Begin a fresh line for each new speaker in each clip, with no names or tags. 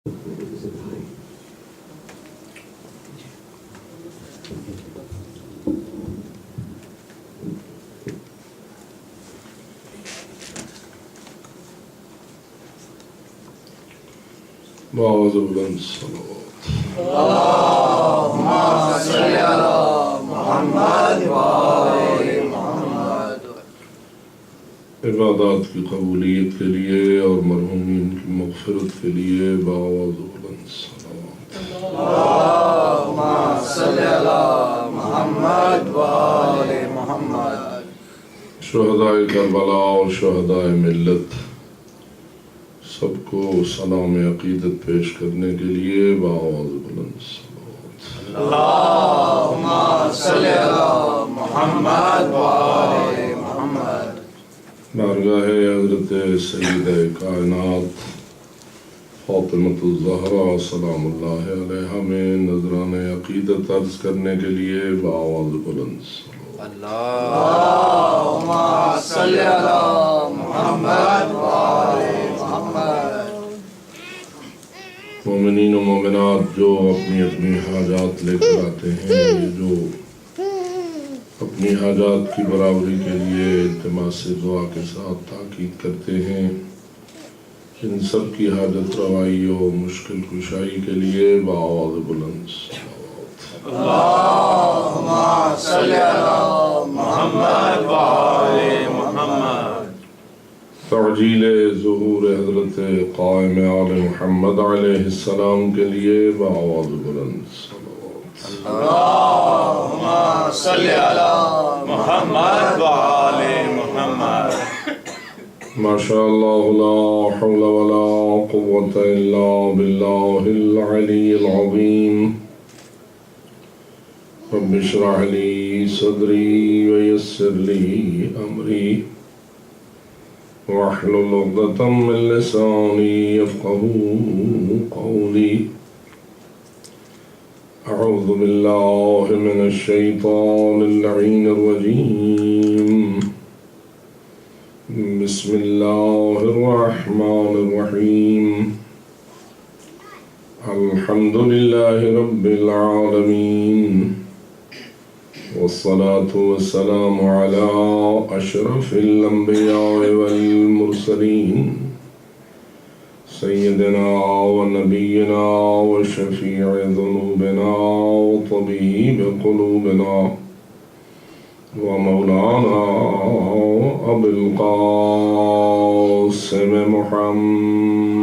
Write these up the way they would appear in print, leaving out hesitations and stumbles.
بعض بلند صلوات
اللهم صل على محمد وآل محمد.
عبادات کی قبولیت کے لیے اور مرحومین کی مغفرت کے لیے بعض بلند صلوات.
اللهم صل على محمد وآل محمد.
شہداء کربلا اور شہداء ملت سب کو سلام عقیدت پیش کرنے کے لیے بعض بلند صلوات.
اللهم صل على محمد وآل محمد.
بارگاہ حضرت سیدہ کائنات فاطمۃ الزہرا سلام اللہ علیہا میں نذران عقیدت عرض کرنے کے لیے بعض بلند صلوات.
اللهم صل على محمد وآل محمد.
مومنین و مومنات جو اپنی اپنی حاجات لے کر آتے ہیں، جو اپنی حاجات کی برابری کے لیے التماس دعا کے ساتھ تاکید کرتے ہیں، ان سب کی حاجت روائی و مشکل کشائی کے لیے بعض بلند صلوات.
اللهم صل على محمد وآل محمد.
تعجیل ظہور حضرت قائم آل محمد علیہ السلام کے لیے بعض بلند صلوات.
اللهم صل على محمد وآل محمد.
ما شاء الله لا حول ولا قوة إلا بالله العلي العظيم. رب اشرح لي صدري ويسر لي أمري واحلل عقدة من لساني يفقهوا قولي. أعوذ بالله من الشيطان اللعين الرجيم. بسم الله الرحمن الرحيم. الحمد لله رب العالمين، والصلاة والسلام على أشرف الأنبياء والمرسلين، سيدنا ونبينا وشفيع ذنوبنا وطبيب قلوبنا ومولانا أبي القاسم محمد.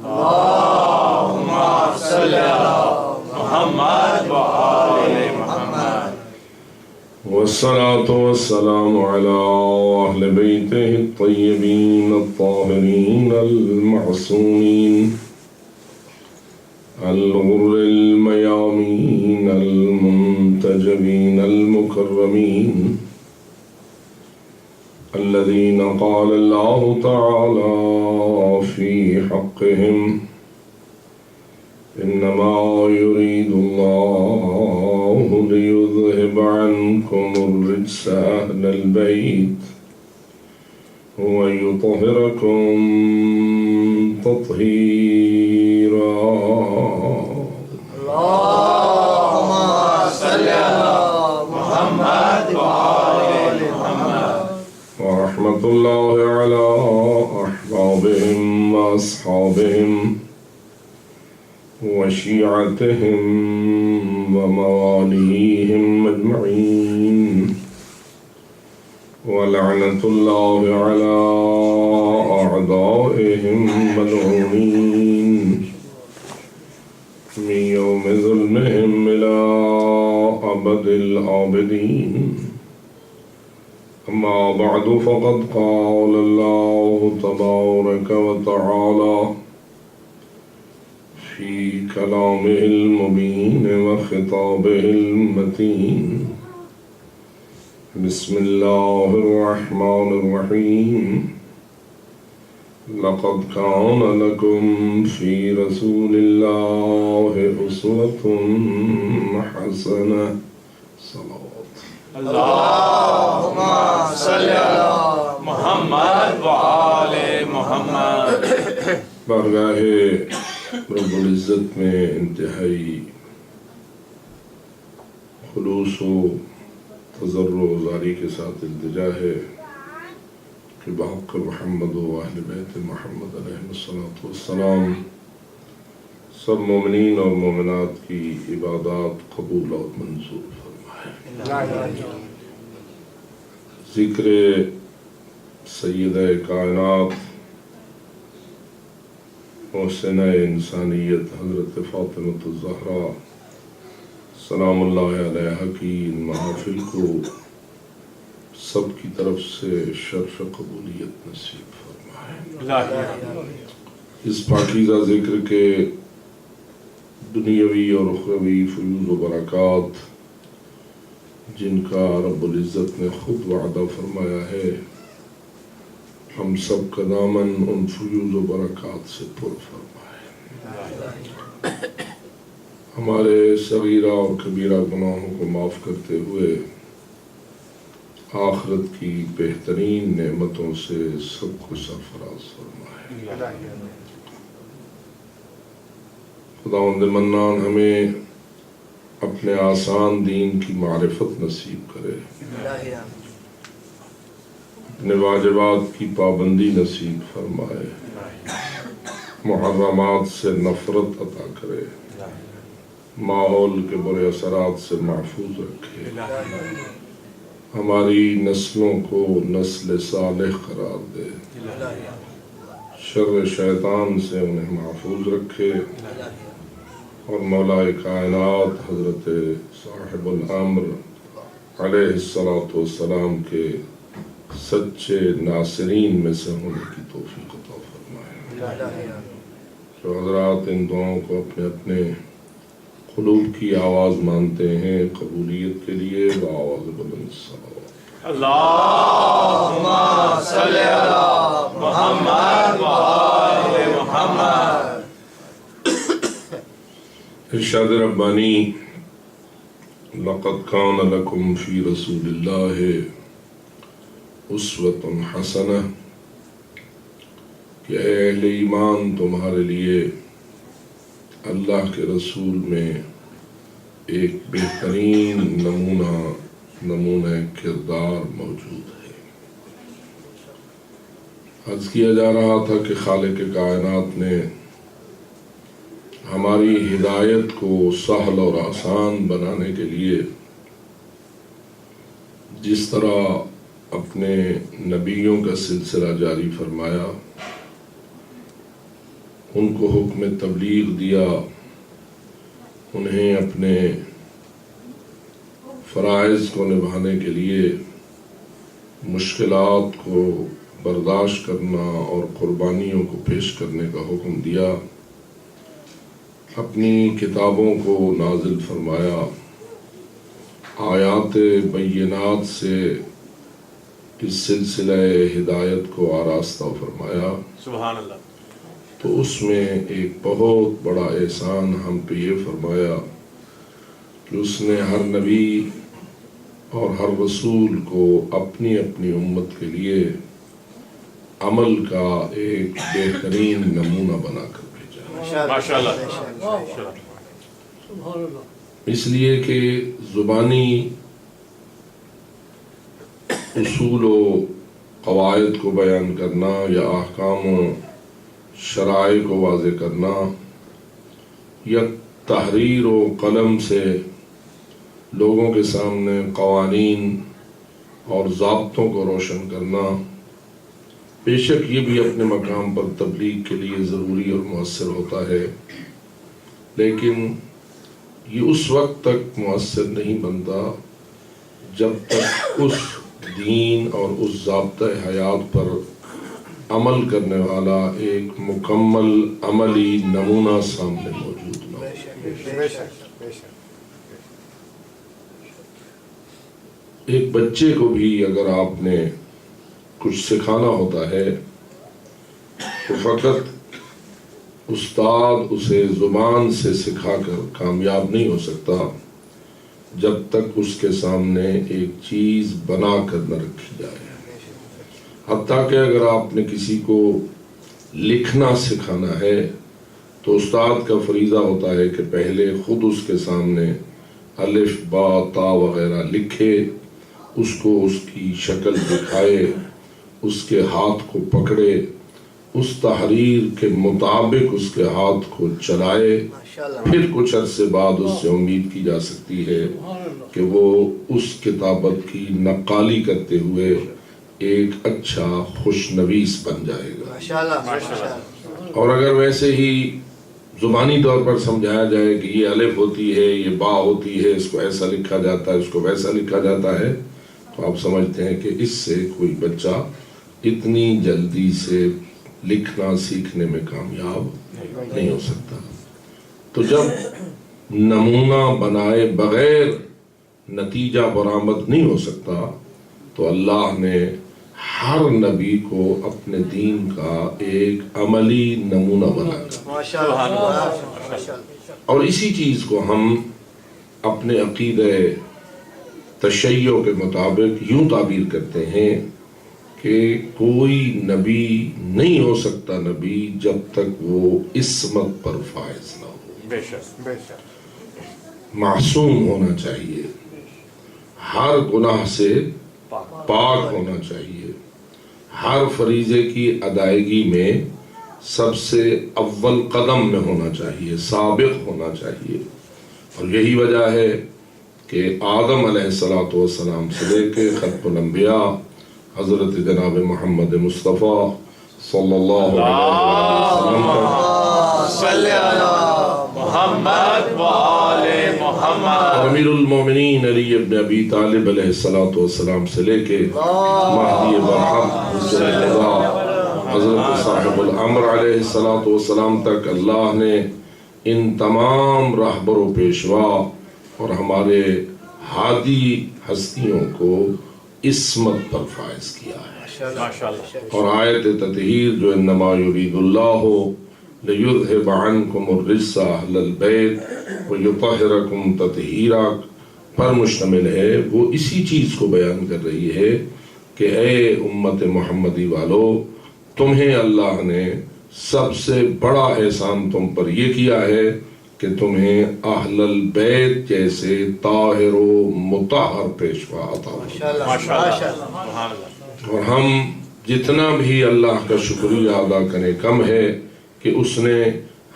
اللهم صل على محمد وآل محمد.
والصلاة والسلام على أهل بيته الطيبين الطاهرين المعصومين الغر الميامين المنتجبين المكرمين، الذين قال الله تعالى في حقهم: إنما يريد الله ليذهب عنكم الرجس أهل البيت ويطهركم تطهيرا.
اللهم صل على محمد وآل محمد.
ورحمة الله على أحبابهم وأصحابهم وشيعتهم ومواليهم أجمعين، ولعنة الله على أعدائهم ملعونين من يوم ظلمهم إلى أبد الآبدين. أما بعد، فقد قال الله تبارك وتعالى في كلامه المبين وخطابه المتين: بسم الله الرحمن الرحيم. لقد كان لكم في رسول الله أسوة حسنة. صلوات.
اللهم صل على محمد وآل محمد.
بارگاہ رب العزت میں انتہائی خلوص و تضرع و زاری کے ساتھ التجا ہے کہ بحق محمد و اہل بیت محمد علیہ الصلوۃ والسلام سب مومنین اور مومنات کی عبادات قبول اور منظور فرمائے۔ ذکر سیدہ کائنات محسنہ انسانیت حضرت فاطمۃ الزہرا سلام اللہ علیہا کی ان محافل کو سب کی طرف سے شرف قبولیت نصیب فرمائے۔ اس پاکیزہ ذکر کے دنیاوی اور اخروی فیوز و برکات جن کا رب العزت نے خود وعدہ فرمایا ہے، ہم سب کا دامن ان فیوز و برکات سے پر فرمائے۔ ہمارے صغیرہ اور کبیرہ گناہوں کو معاف کرتے ہوئے آخرت کی بہترین نعمتوں سے سب کو سرفراز فرمائے۔ خداوند منان ہمیں اپنے آسان دین کی معرفت نصیب کرے، اپنے واجبات کی پابندی نصیب فرمائے، محرمات سے نفرت عطا کرے، ماحول کے برے اثرات سے محفوظ رکھے، ہماری نسلوں کو نسل صالح قرار دے، شر شیطان سے انہیں محفوظ رکھے، اور مولا کائنات حضرت صاحب الامر علیہ الصلوۃ والسلام کے سچے ناصرین میں سے ہونے کی توفیق عطا فرمائے۔ جو حضرات ان دعاؤں کو اپنے اپنے قلوب کی آواز مانتے ہیں، قبولیت کے لیے بآواز بلند صلوات۔
اللہم صلی علی محمد و آل محمد۔
ارشاد ربانی لقد کان لکم فی رسول اللہ اسوۃ حسنہ، کہ اے اہل ایمان تمہارے لیے اللہ کے رسول میں ایک بہترین نمونہ کردار موجود ہے۔ عرض کیا جا رہا تھا کہ خالق کائنات نے ہماری ہدایت کو سہل اور آسان بنانے کے لیے جس طرح اپنے نبیوں کا سلسلہ جاری فرمایا، ان کو حکم تبلیغ دیا، انہیں اپنے فرائض کو نبھانے کے لیے مشکلات کو برداشت کرنا اور قربانیوں کو پیش کرنے کا حکم دیا، اپنی کتابوں کو نازل فرمایا، آیات بینات سے اس سلسلہ ہدایت کو آراستہ فرمایا۔
سبحان اللہ۔
تو اس میں ایک بہت بڑا احسان ہم پہ یہ فرمایا کہ اس نے ہر نبی اور ہر رسول کو اپنی اپنی امت کے لیے عمل کا ایک بہترین نمونہ بنا کر بھیجا۔
ماشاءاللہ۔
اس لیے کہ زبانی اصول و قواعد کو بیان کرنا یا احکام و شرائع کو واضح کرنا یا تحریر و قلم سے لوگوں کے سامنے قوانین اور ضابطوں کو روشن کرنا، بے شک یہ بھی اپنے مقام پر تبلیغ کے لیے ضروری اور مؤثر ہوتا ہے، لیکن یہ اس وقت تک مؤثر نہیں بنتا جب تک اس دین اور اس ضابطۂ حیات پر عمل کرنے والا ایک مکمل عملی نمونہ سامنے موجود نہ ہو۔ ایک بچے کو بھی اگر آپ نے کچھ سکھانا ہوتا ہے تو فقط استاد اسے زبان سے سکھا کر کامیاب نہیں ہو سکتا جب تک اس کے سامنے ایک چیز بنا کر نہ رکھی جائے۔ حتیٰ کہ اگر آپ نے کسی کو لکھنا سکھانا ہے تو استاد کا فریضہ ہوتا ہے کہ پہلے خود اس کے سامنے الف با تا وغیرہ لکھے، اس کو اس کی شکل دکھائے، اس کے ہاتھ کو پکڑے، اس تحریر کے مطابق اس کے ہاتھ کو چلائے، پھر کچھ عرصے بعد اس سے امید کی جا سکتی ہے کہ وہ اس کتابت کی نقالی کرتے ہوئے ایک اچھا خوشنویس بن جائے گا۔ اور اگر ویسے ہی زبانی طور پر سمجھایا جائے کہ یہ الف ہوتی ہے، یہ با ہوتی ہے، اس کو ایسا لکھا جاتا ہے، اس کو ویسا لکھا جاتا ہے، تو آپ سمجھتے ہیں کہ اس سے کوئی بچہ اتنی جلدی سے لکھنا سیکھنے میں کامیاب نہیں ہو سکتا۔ تو جب نمونہ بنائے بغیر نتیجہ برآمد نہیں ہو سکتا تو اللہ نے ہر نبی کو اپنے دین کا ایک عملی نمونہ بنایا، اور اسی چیز کو ہم اپنے عقیدہ تشیع کے مطابق یوں تعبیر کرتے ہیں کہ کوئی نبی نہیں ہو سکتا نبی جب تک وہ عصمت پر فائز نہ ہو،
بے شک
معصوم ہونا چاہیے، ہر گناہ سے پاک ہونا چاہیے، ہر فریضے کی ادائیگی میں سب سے اول قدم میں ہونا چاہیے، سابق ہونا چاہیے۔ اور یہی وجہ ہے کہ آدم علیہ السلام سے لے کے ختم الانبیاء حضرت جناب محمد مصطفیٰ صلی اللہ علیہ وسلم
صلی اللہ محمد و آل محمد،
اور امیر المومنین علی ابن ابی طالب علیہ السلام سے لے کے مہدی برحق حجت الوداع حضرت صاحب الامر علیہ السلام تک اللہ نے ان تمام رہبر و پیشوا اور ہمارے ہادی ہستیوں کو عصمت پر فائز کیا ہے۔
ماشاءاللہ۔
اور آیت تطہیر جو انما یرید اللہ لیذہب عنکم الرجس اہل البیت ویطہرکم تطہیرا پر مشتمل ہے، وہ اسی چیز کو بیان کر رہی ہے کہ اے امت محمدی والو، تمہیں اللہ نے سب سے بڑا احسان تم پر یہ کیا ہے کہ تمہیں اہل البیت جیسے طاہر و مطہر پیشوا عطا فرمایا۔ اور ہم جتنا بھی اللہ کا شکریہ ادا کریں کم ہے کہ اس نے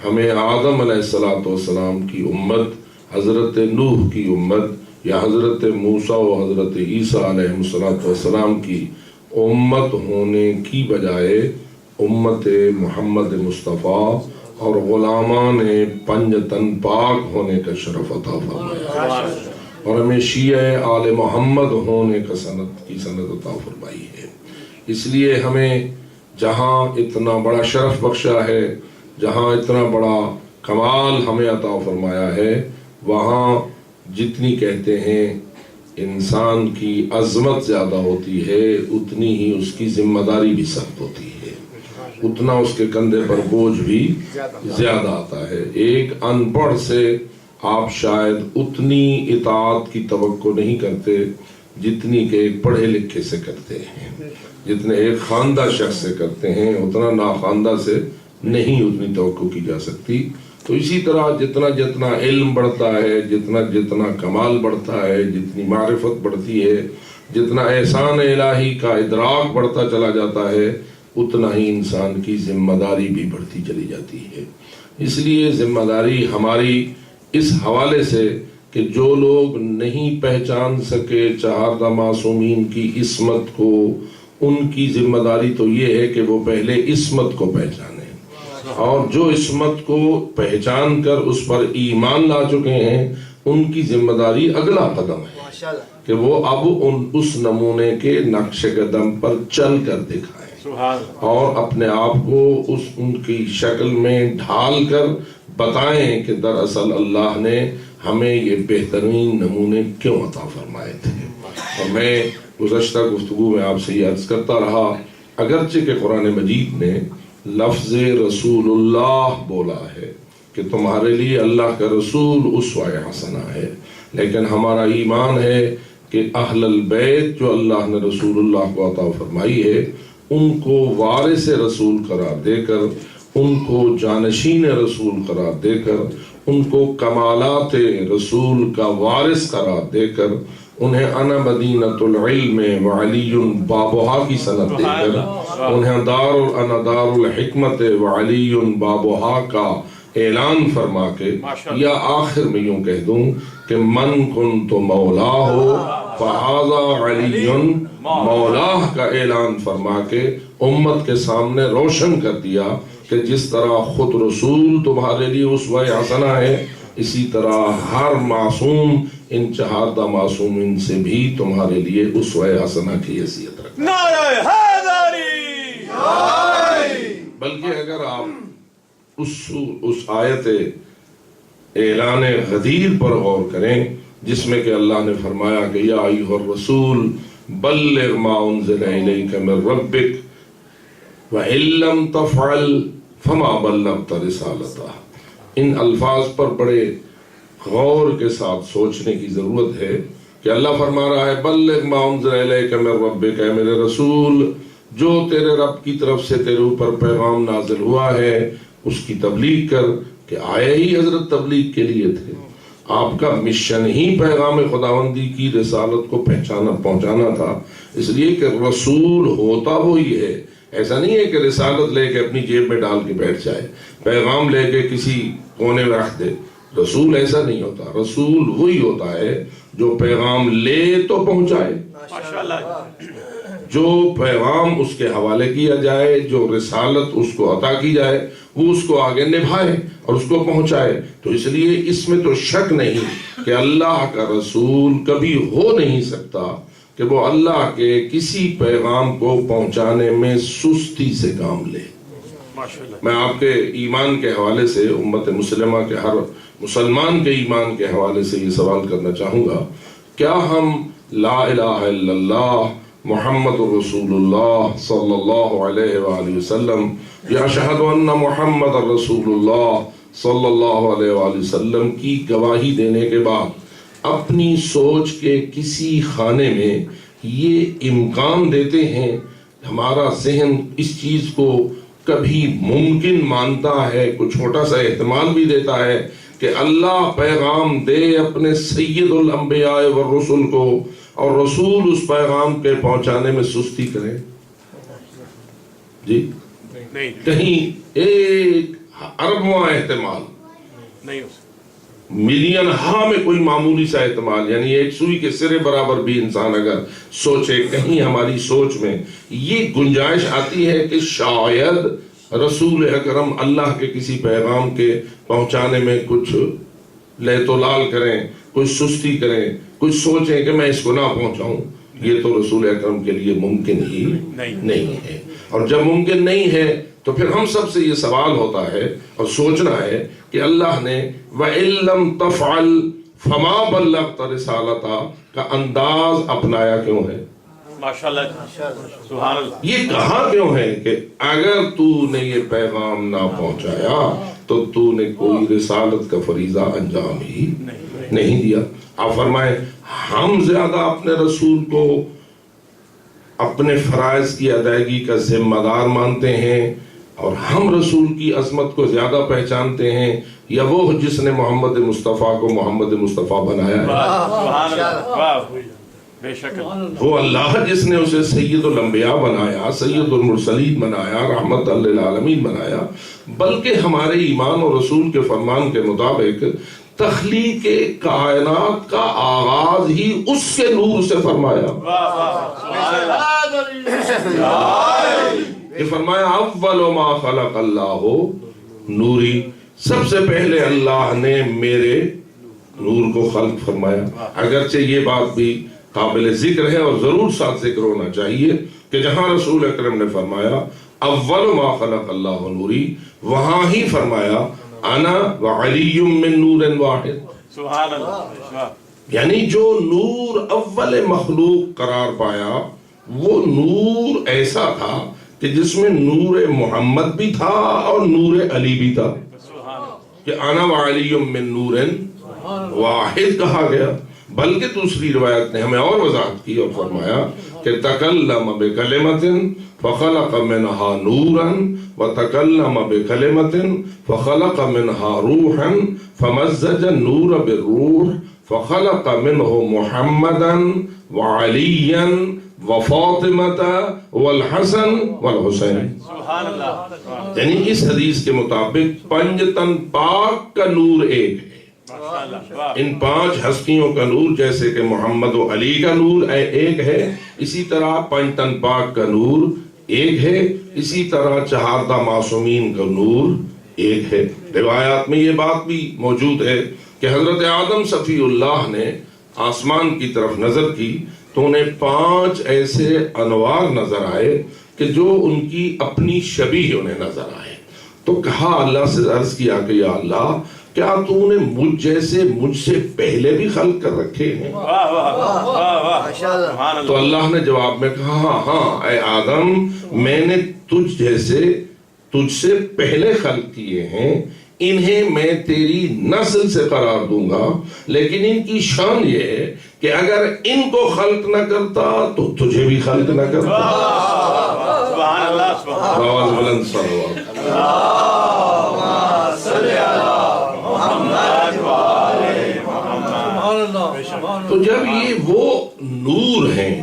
ہمیں آدم علیہ السلام کی امت، حضرت نوح کی امت یا حضرت موسیٰ و حضرت عیسیٰ علیہ السلام کی امت ہونے کی بجائے امت محمد مصطفیٰ اور غلامان پنجتن پاک ہونے کا شرف عطا فرمایا، اور ہمیں شیعہ آل محمد ہونے کا سند عطا فرمائی ہے۔ اس لیے ہمیں جہاں اتنا بڑا شرف بخشا ہے، جہاں اتنا بڑا کمال ہمیں عطا فرمایا ہے، وہاں جتنی کہتے ہیں انسان کی عظمت زیادہ ہوتی ہے، اتنی ہی اس کی ذمہ داری بھی سخت ہوتی ہے، اتنا اس کے کندھے پر بوجھ بھی زیادہ آتا ہے۔ ایک ان پڑھ سے آپ شاید اتنی اطاعت کی توقع نہیں کرتے جتنی کہ ایک پڑھے لکھے سے کرتے ہیں، جتنے ایک خواندہ شخص سے کرتے ہیں اتنا ناخواندہ سے نہیں اتنی توقع کی جا سکتی۔ تو اسی طرح جتنا جتنا علم بڑھتا ہے، جتنا جتنا کمال بڑھتا ہے، جتنی معرفت بڑھتی ہے، جتنا احسان الہی کا ادراک بڑھتا چلا جاتا ہے، اتنا ہی انسان کی ذمہ داری بھی بڑھتی چلی جاتی ہے۔ اس لیے ذمہ داری ہماری اس حوالے سے کہ جو لوگ نہیں پہچان سکے چہاردہ معصومین کی عصمت کو، ان کی ذمہ داری تو یہ ہے کہ وہ پہلے عصمت کو پہچانیں، اور جو عصمت کو پہچان کر اس پر ایمان لا چکے ہیں ان کی ذمہ داری اگلا قدم ہے کہ وہ اب اس نمونے کے نقش قدم پر چل کر دکھائیں اور اپنے آپ کو ان کی شکل میں ڈھال کر بتائیں کہ دراصل اللہ نے ہمیں یہ بہترین نمونے کیوں عطا فرمائے تھے۔ اور میں گزشتہ گفتگو میں آپ سے یہ عرض کرتا رہا، اگرچہ کہ قرآن مجید نے لفظ رسول اللہ بولا ہے کہ تمہارے لیے اللہ کا رسول اسوہ حسنہ ہے، لیکن ہمارا ایمان ہے کہ اہل البیت جو اللہ نے رسول اللہ کو عطا فرمائی ہے ان کو وارث رسول قرار دے کر، ان کو جانشین رسول قرار دے کر، ان کو کمالات رسول کا وارث قرار دے کر، انہیں انا مدینۃ العلم وعلی بابها کی سند دے کر، انہیں انا دار الحکمت وعلی بابها کا اعلان فرما کے، یا آخر میں یوں کہہ دوں کہ من کنت مولاہ فہذا علی مولاہ کا اعلان فرما کے امت کے سامنے روشن کر دیا کہ جس طرح خود رسول تمہارے لیے اسوہ حسنہ ہے، اسی طرح ہر معصوم ان چہاردہ معصومین سے بھی تمہارے لیے اسوہ حسنہ کی حیثیت رکھتا ہے۔
نعرہ حیدری!
بلکہ اگر آپ اس آیت اعلان غدیر پر غور کریں جس میں کہ اللہ نے فرمایا کہ یا ایھا الرسول بلغ ما انزل الیک من ربک وان لم تفعل فما بلغت رسالتہ، ان الفاظ پر بڑے غور کے ساتھ سوچنے کی ضرورت ہے کہ اللہ فرما رہا ہے بلغ ما انزل الیک من ربک، اے میرے رسول جو تیرے رب کی طرف سے تیرے اوپر پیغام نازل ہوا ہے اس کی تبلیغ کر، کہ آئے ہی حضرت تبلیغ کے لیے تھے، آپ کا مشن ہی پیغام خداوندی کی رسالت کو پہنچانا تھا، اس لیے کہ رسول ہوتا وہی ہے، ایسا نہیں ہے کہ رسالت لے کے اپنی جیب میں ڈال کے بیٹھ جائے، پیغام لے کے کسی کونے میں رکھ دے، رسول ایسا نہیں ہوتا، رسول وہی ہوتا ہے جو پیغام لے تو پہنچائے، جو پیغام اس کے حوالے کیا جائے، جو رسالت اس کو عطا کی جائے وہ اس کو آگے نبھائے اور اس کو پہنچائے۔ تو اس لیے اس میں تو شک نہیں کہ اللہ کا رسول کبھی ہو نہیں سکتا کہ وہ اللہ کے کسی پیغام کو پہنچانے میں سستی سے کام لے۔ میں آپ کے ایمان کے حوالے سے، امت مسلمہ کے ہر مسلمان کے ایمان کے حوالے سے یہ سوال کرنا چاہوں گا، کیا ہم لا الہ الا اللہ محمد رسول اللہ صلی اللہ علیہ وآلہ وسلم یا اشہد ان محمد رسول اللہ صلی اللہ علیہ وآلہ وسلم کی گواہی دینے کے بعد اپنی سوچ کے کسی خانے میں یہ امکان دیتے ہیں، ہمارا ذہن اس چیز کو کبھی ممکن مانتا ہے، کوئی چھوٹا سا احتمال بھی دیتا ہے کہ اللہ پیغام دے اپنے سید الانبیاء والرسل کو اور رسول اس پیغام کے پہنچانے میں سستی کرے؟ جی کہیں ایک اربواں احتمال
نہیں،
ملین ہاں میں کوئی معمولی سا احتمال، یعنی ایک سوئی کے سرے برابر بھی انسان اگر سوچے، کہیں ہماری سوچ میں یہ گنجائش آتی ہے کہ شاید رسول اکرم اللہ کے کسی پیغام کے پہنچانے میں کچھ لہت و لال کریں، کچھ سستی کریں، کچھ سوچیں کہ میں اس کو نہ پہنچاؤں، یہ تو رسول اکرم کے لیے ممکن ہی نہیں ہے۔ اور جب ممکن نہیں ہے تو پھر ہم سب سے یہ سوال ہوتا ہے اور سوچنا ہے کہ اللہ نے وَإِن لَمْ تَفْعَلْ فَمَا بَلَّغْتَ رِسَالَتَا کا انداز اپنایا کیوں ہے؟
ماشاءاللہ، سبحان اللہ،
یہ کہا کیوں ہے کہ اگر تو نے یہ پیغام نہ پہنچایا تو تو نے کوئی رسالت کا فریضہ انجام ہی نہیں دیا۔ آپ فرمائیں ہم زیادہ اپنے رسول کو اپنے فرائض کی ادائیگی کا ذمہ دار مانتے ہیں اور ہم رسول کی عظمت کو زیادہ پہچانتے ہیں، یا وہ جس نے محمد مصطفیٰ کو محمد مصطفیٰ بنایا ہے؟
بے شک
وہ اللہ جس نے اسے سید الانبیاء بنایا، سید المرسلین بنایا، رحمت للعالمین بنایا، بلکہ ہمارے ایمان اور رسول کے فرمان کے مطابق تخلیق کائنات کا آغاز ہی اس کے نور سے فرمایا۔ یہ فرمایا اول ما خلق اللہ نوری، سب سے پہلے اللہ نے میرے نور کو خلق فرمایا۔ اگرچہ یہ بات بھی قابل ذکر ہے اور ضرور ساتھ ذکر ہونا چاہیے کہ جہاں رسول اکرم نے فرمایا اول ما خلق اللہ نوری، وہاں ہی فرمایا انا وعلی من نور واحد،
سبحان اللہ،
یعنی جو نور اول مخلوق قرار پایا وہ نور ایسا تھا کہ جس میں نور محمد بھی تھا اور نور علی بھی تھا، کہ انا وعلی من نور واحد کہا گیا۔ بلکہ دوسری روایت نے ہمیں اور وضاحت کی اور فرمایا کہ تکلم بکلمۃ فخلق منہا نورا وتکلم بکلمۃ فخلق منہا روحا فمزج النور بالروح فخلق منہ محمدا وعلیا وفاطمۃ والحسن والحسین.
سبحان اللہ.
یعنی اس حدیث کے مطابق پنج تن پاک کا نور ایک ہے. ان پانچ ہستیوں کا نور جیسے کہ محمد و علی کا نور ایک ہے، اسی طرح پنج تن پاک کا نور ایک ہے، اسی طرح چہاردہ معصومین کا نور ایک ہے. روایات میں یہ بات بھی موجود ہے کہ حضرت آدم صفی اللہ نے آسمان کی طرف نظر کی تو انہیں 5 ایسے انوار نظر آئے کہ جو ان کی اپنی شبیہ انہیں نظر آئے. تو کہا اللہ سے عرض کیا کہ یا اللہ کیا تو نے مجھ جیسے مجھ سے پہلے بھی خلق کر رکھے ہیں؟ تو اللہ نے جواب میں کہا ہاں اے آدم میں نے تجھ سے پہلے خلق کیے ہیں، انہیں میں تیری نسل سے قرار دوں گا، لیکن ان کی شان یہ ہے کہ اگر ان کو خلق نہ کرتا تو تجھے بھی خلق نہ کرتا.
سبحان اللہ. سبحان
آواز بلند صلوات. تو جب یہ وہ نور ہیں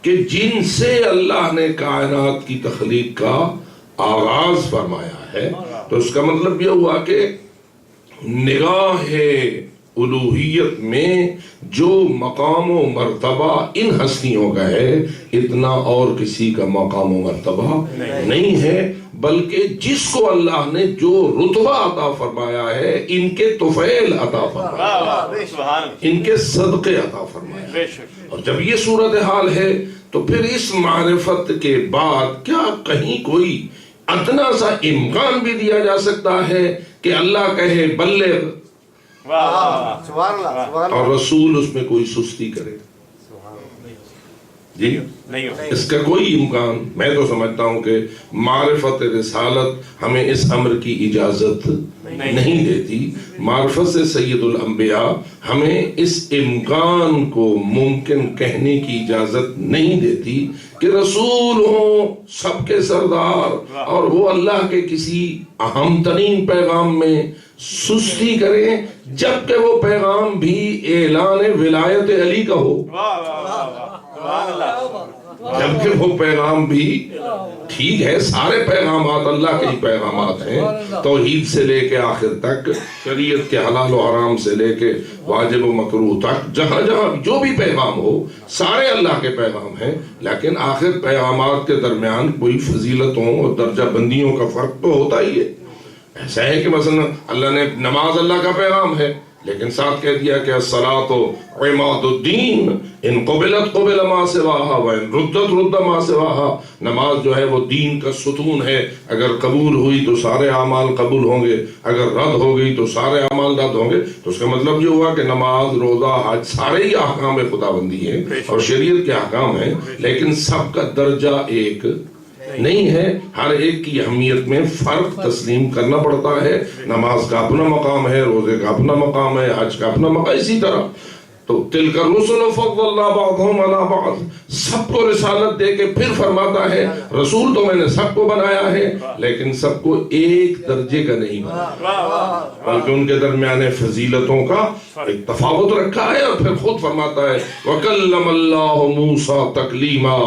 کہ جن سے اللہ نے کائنات کی تخلیق کا آغاز فرمایا ہے، تو اس کا مطلب یہ ہوا کہ نگاہ الوہیت میں جو مقام و مرتبہ ان ہستیوں کا ہے اتنا اور کسی کا مقام و مرتبہ نہیں ہے، بلکہ جس کو اللہ نے جو رتبہ عطا فرمایا ہے ان کے طفیل عطا فرمایا، ان کے صدقے عطا فرمایا. اور جب یہ صورتحال ہے تو پھر اس معرفت کے بعد کیا کہیں کوئی ادنا سا امکان بھی دیا جا سکتا ہے کہ اللہ کہے بلغ اور رسول اس میں کوئی سستی کرے؟ جی
نہیں.
اس کا کوئی امکان میں تو سمجھتا ہوں کہ معرفت رسالت ہمیں اس امر کی اجازت نہیں دیتی. معرفت سے سید الانبیاء ہمیں اس امکان کو ممکن کہنے کی اجازت نہیں دیتی کہ رسول ہوں سب کے سردار اور وہ اللہ کے کسی اہم ترین پیغام میں سستی کریں جبکہ وہ پیغام بھی اعلان ولایت علی کا ہو، جبکہ وہ پیغام بھی ٹھیک ہے سارے پیغامات اللہ کے ہی پیغامات ہیں، توحید سے لے کے آخر تک، شریعت کے حلال و حرام سے لے کے واجب و مکروہ تک، جہاں جہاں جو بھی پیغام ہو سارے اللہ کے پیغام ہیں، لیکن آخر پیغامات کے درمیان کوئی فضیلتوں اور درجہ بندیوں کا فرق تو ہوتا ہی ہے. ایسا ہے کہ مثلا اللہ نے نماز اللہ کا پیغام ہے لیکن ساتھ کہہ دیا کہ الصلاۃ عماد الدین ان قبلت قبل ما سواہا وان ردت رد ما سواہا. نماز جو ہے وہ دین کا ستون ہے، اگر قبول ہوئی تو سارے اعمال قبول ہوں گے، اگر رد ہو گئی تو سارے اعمال رد ہوں گے. تو اس کا مطلب یہ ہوا کہ نماز روزہ حج سارے ہی احکام خداوندی ہیں اور شریعت کے احکام ہیں، لیکن سب کا درجہ ایک نہیں ہے، ہر ایک کی اہمیت میں فرق تسلیم کرنا پڑتا ہے. نماز کا اپنا مقام ہے، روزے کا اپنا مقام ہے، حج کا اپنا مقام، اسی طرح تو تلک الرسل فضلنا بعضهم على بعض، سب کو رسالت دے کے پھر فرماتا ہے رسول تو میں نے سب کو بنایا ہے لیکن سب کو ایک درجے کا نہیں بنایا، بلکہ ان کے درمیان فضیلتوں کا ایک تفاوت رکھا ہے. اور پھر خود فرماتا ہے وَكَلَّمَ اللَّهُ مُوسَىٰ تَكْلِيمًا،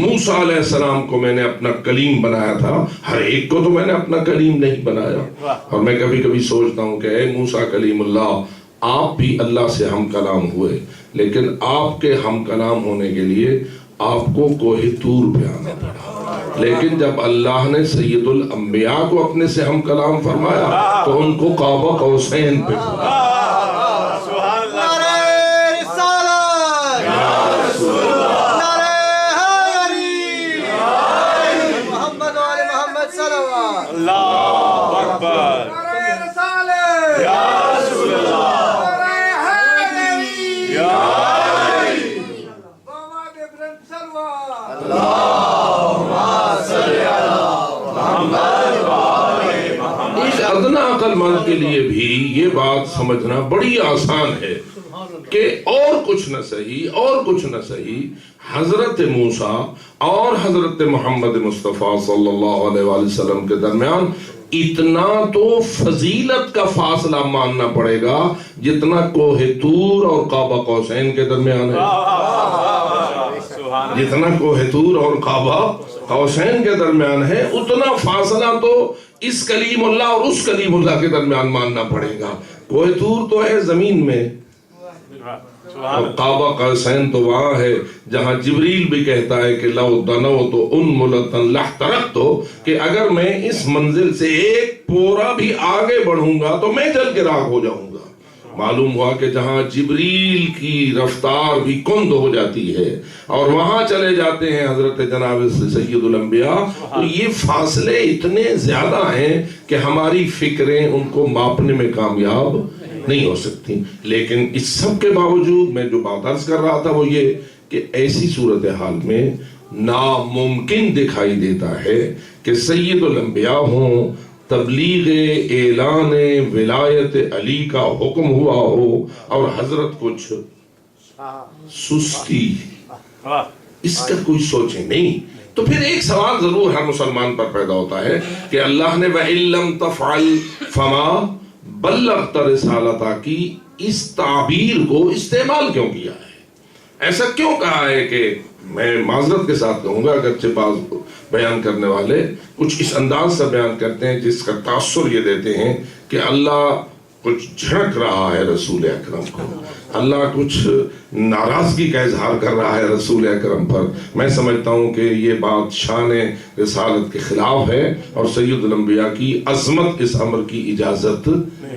موسیٰ علیہ السلام کو میں نے اپنا کلیم بنایا تھا، ہر ایک کو تو میں نے اپنا کلیم نہیں بنایا. اور میں کبھی کبھی سوچتا ہوں کہ اے موسیٰ کلیم اللہ، آپ بھی اللہ سے ہم کلام ہوئے لیکن آپ کے ہم کلام ہونے کے لیے آپ کو کوہ طور پہ آنا پڑا، لیکن جب اللہ نے سید الانبیاء کو اپنے سے ہم کلام فرمایا تو ان کو قاب قوسین پہ ادنا عقل مند کے لیے بھی یہ بات سمجھنا بڑی آسان ہے کہ اور کچھ نہ صحیح حضرت موسیٰ اور حضرت محمد مصطفیٰ صلی اللہ علیہ وآلہ وسلم کے درمیان اتنا تو فضیلت کا فاصلہ ماننا پڑے گا جتنا کوہ طور اور قاب قوسین کے درمیان ہے. جتنا کوہ طور اور قاب قوسین کے درمیان ہے اتنا فاصلہ تو اس کلیم اللہ اور اس کلیم اللہ کے درمیان ماننا پڑے گا. کوہ طور تو ہے زمین میں اور قابہ قوسین تو وہاں ہے جہاں جبریل بھی کہتا ہے کہ لو دنوت انملتن لاحترقت، کہ اگر میں اس منزل سے ایک پورا بھی آگے بڑھوں گا تو میں جل کے راکھ ہو جاؤں گا. معلوم ہوا کہ جہاں جبریل کی رفتار بھی کند ہو جاتی ہے اور وہاں چلے جاتے ہیں حضرت جناب سید الانبیاء، تو یہ فاصلے اتنے زیادہ ہیں کہ ہماری فکریں ان کو ماپنے میں کامیاب نہیں ہو سکتی. لیکن اس سب کے باوجود میں جو بات عرض کر رہا تھا وہ یہ کہ ایسی صورتحال میں ناممکن دکھائی دیتا ہے کہ سید الانبیاء ہوں، تبلیغ اعلان ولایت علی کا حکم ہوا ہو اور حضرت کچھ سستی اس کا کوئی سوچے نہیں. تو پھر ایک سوال ضرور ہر مسلمان پر پیدا ہوتا ہے کہ اللہ نے وَإِن لَمْ تَفْعَلْ فَمَا بلغت رسالتہ کی اس تعبیر کو استعمال کیوں کیا ہے؟ ایسا کیوں کہا ہے کہ میں معذرت کے ساتھ کہوں گا اگرچہ بعض بیان کرنے والے کچھ اس انداز سے بیان کرتے ہیں جس کا تاثر یہ دیتے ہیں کہ اللہ کچھ جھڑک رہا ہے رسول اکرم کو، اللہ کچھ ناراضگی کا اظہار کر رہا ہے رسول اکرم پر. میں سمجھتا ہوں کہ یہ بات شان رسالت کے خلاف ہے اور سید الانبیاء کی عظمت اس امر کی اجازت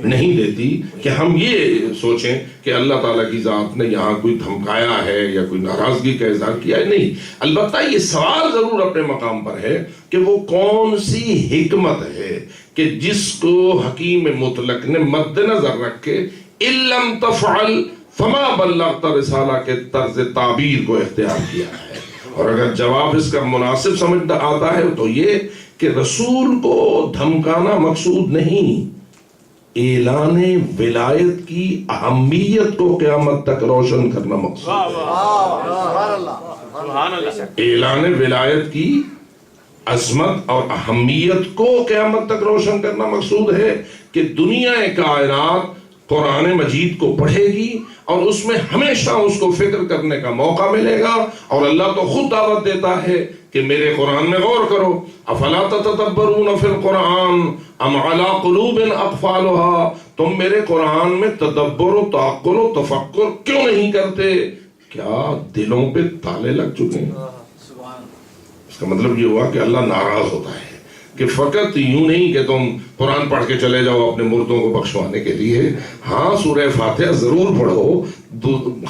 نہیں دیتی کہ ہم یہ سوچیں کہ اللہ تعالیٰ کی ذات نے یہاں کوئی دھمکایا ہے یا کوئی ناراضگی کا اظہار کیا ہے. نہیں، البتہ یہ سوال ضرور اپنے مقام پر ہے کہ وہ کون سی حکمت ہے کہ جس کو حکیم مطلق نے مد نظر رکھ کے اِن لَمْ تَفْعَلْ فَمَا بَلَّغْتَ رسالہ کے طرز تعبیر کو اختیار کیا ہے. اور اگر جواب اس کا مناسب سمجھ آتا ہے تو یہ کہ رسول کو دھمکانا مقصود نہیں، اعلان ولایت کی اہمیت کو قیامت تک روشن کرنا مقصود ہے. اعلان ولایت کی عظمت اور اہمیت کو قیامت تک روشن کرنا مقصود ہے کہ دنیا کائنات قرآن مجید کو پڑھے گی اور اس میں ہمیشہ اس کو فکر کرنے کا موقع ملے گا. اور اللہ تو خود دعوت دیتا ہے کہ میرے قرآن میں غور کرو. افلا تتدبرون فی القرآن ام علی قلوب اقفالها، تم میرے قرآن میں تدبر و تعقل و تفکر کیوں نہیں کرتے؟ کیا دلوں پہ تالے لگ چکے ہیں؟ اس کا مطلب یہ ہوا کہ اللہ ناراض ہوتا ہے کہ فقط یوں نہیں کہ تم قرآن پڑھ کے چلے جاؤ اپنے مردوں کو بخشوانے کے لیے. ہاں سورہ فاتحہ ضرور پڑھو،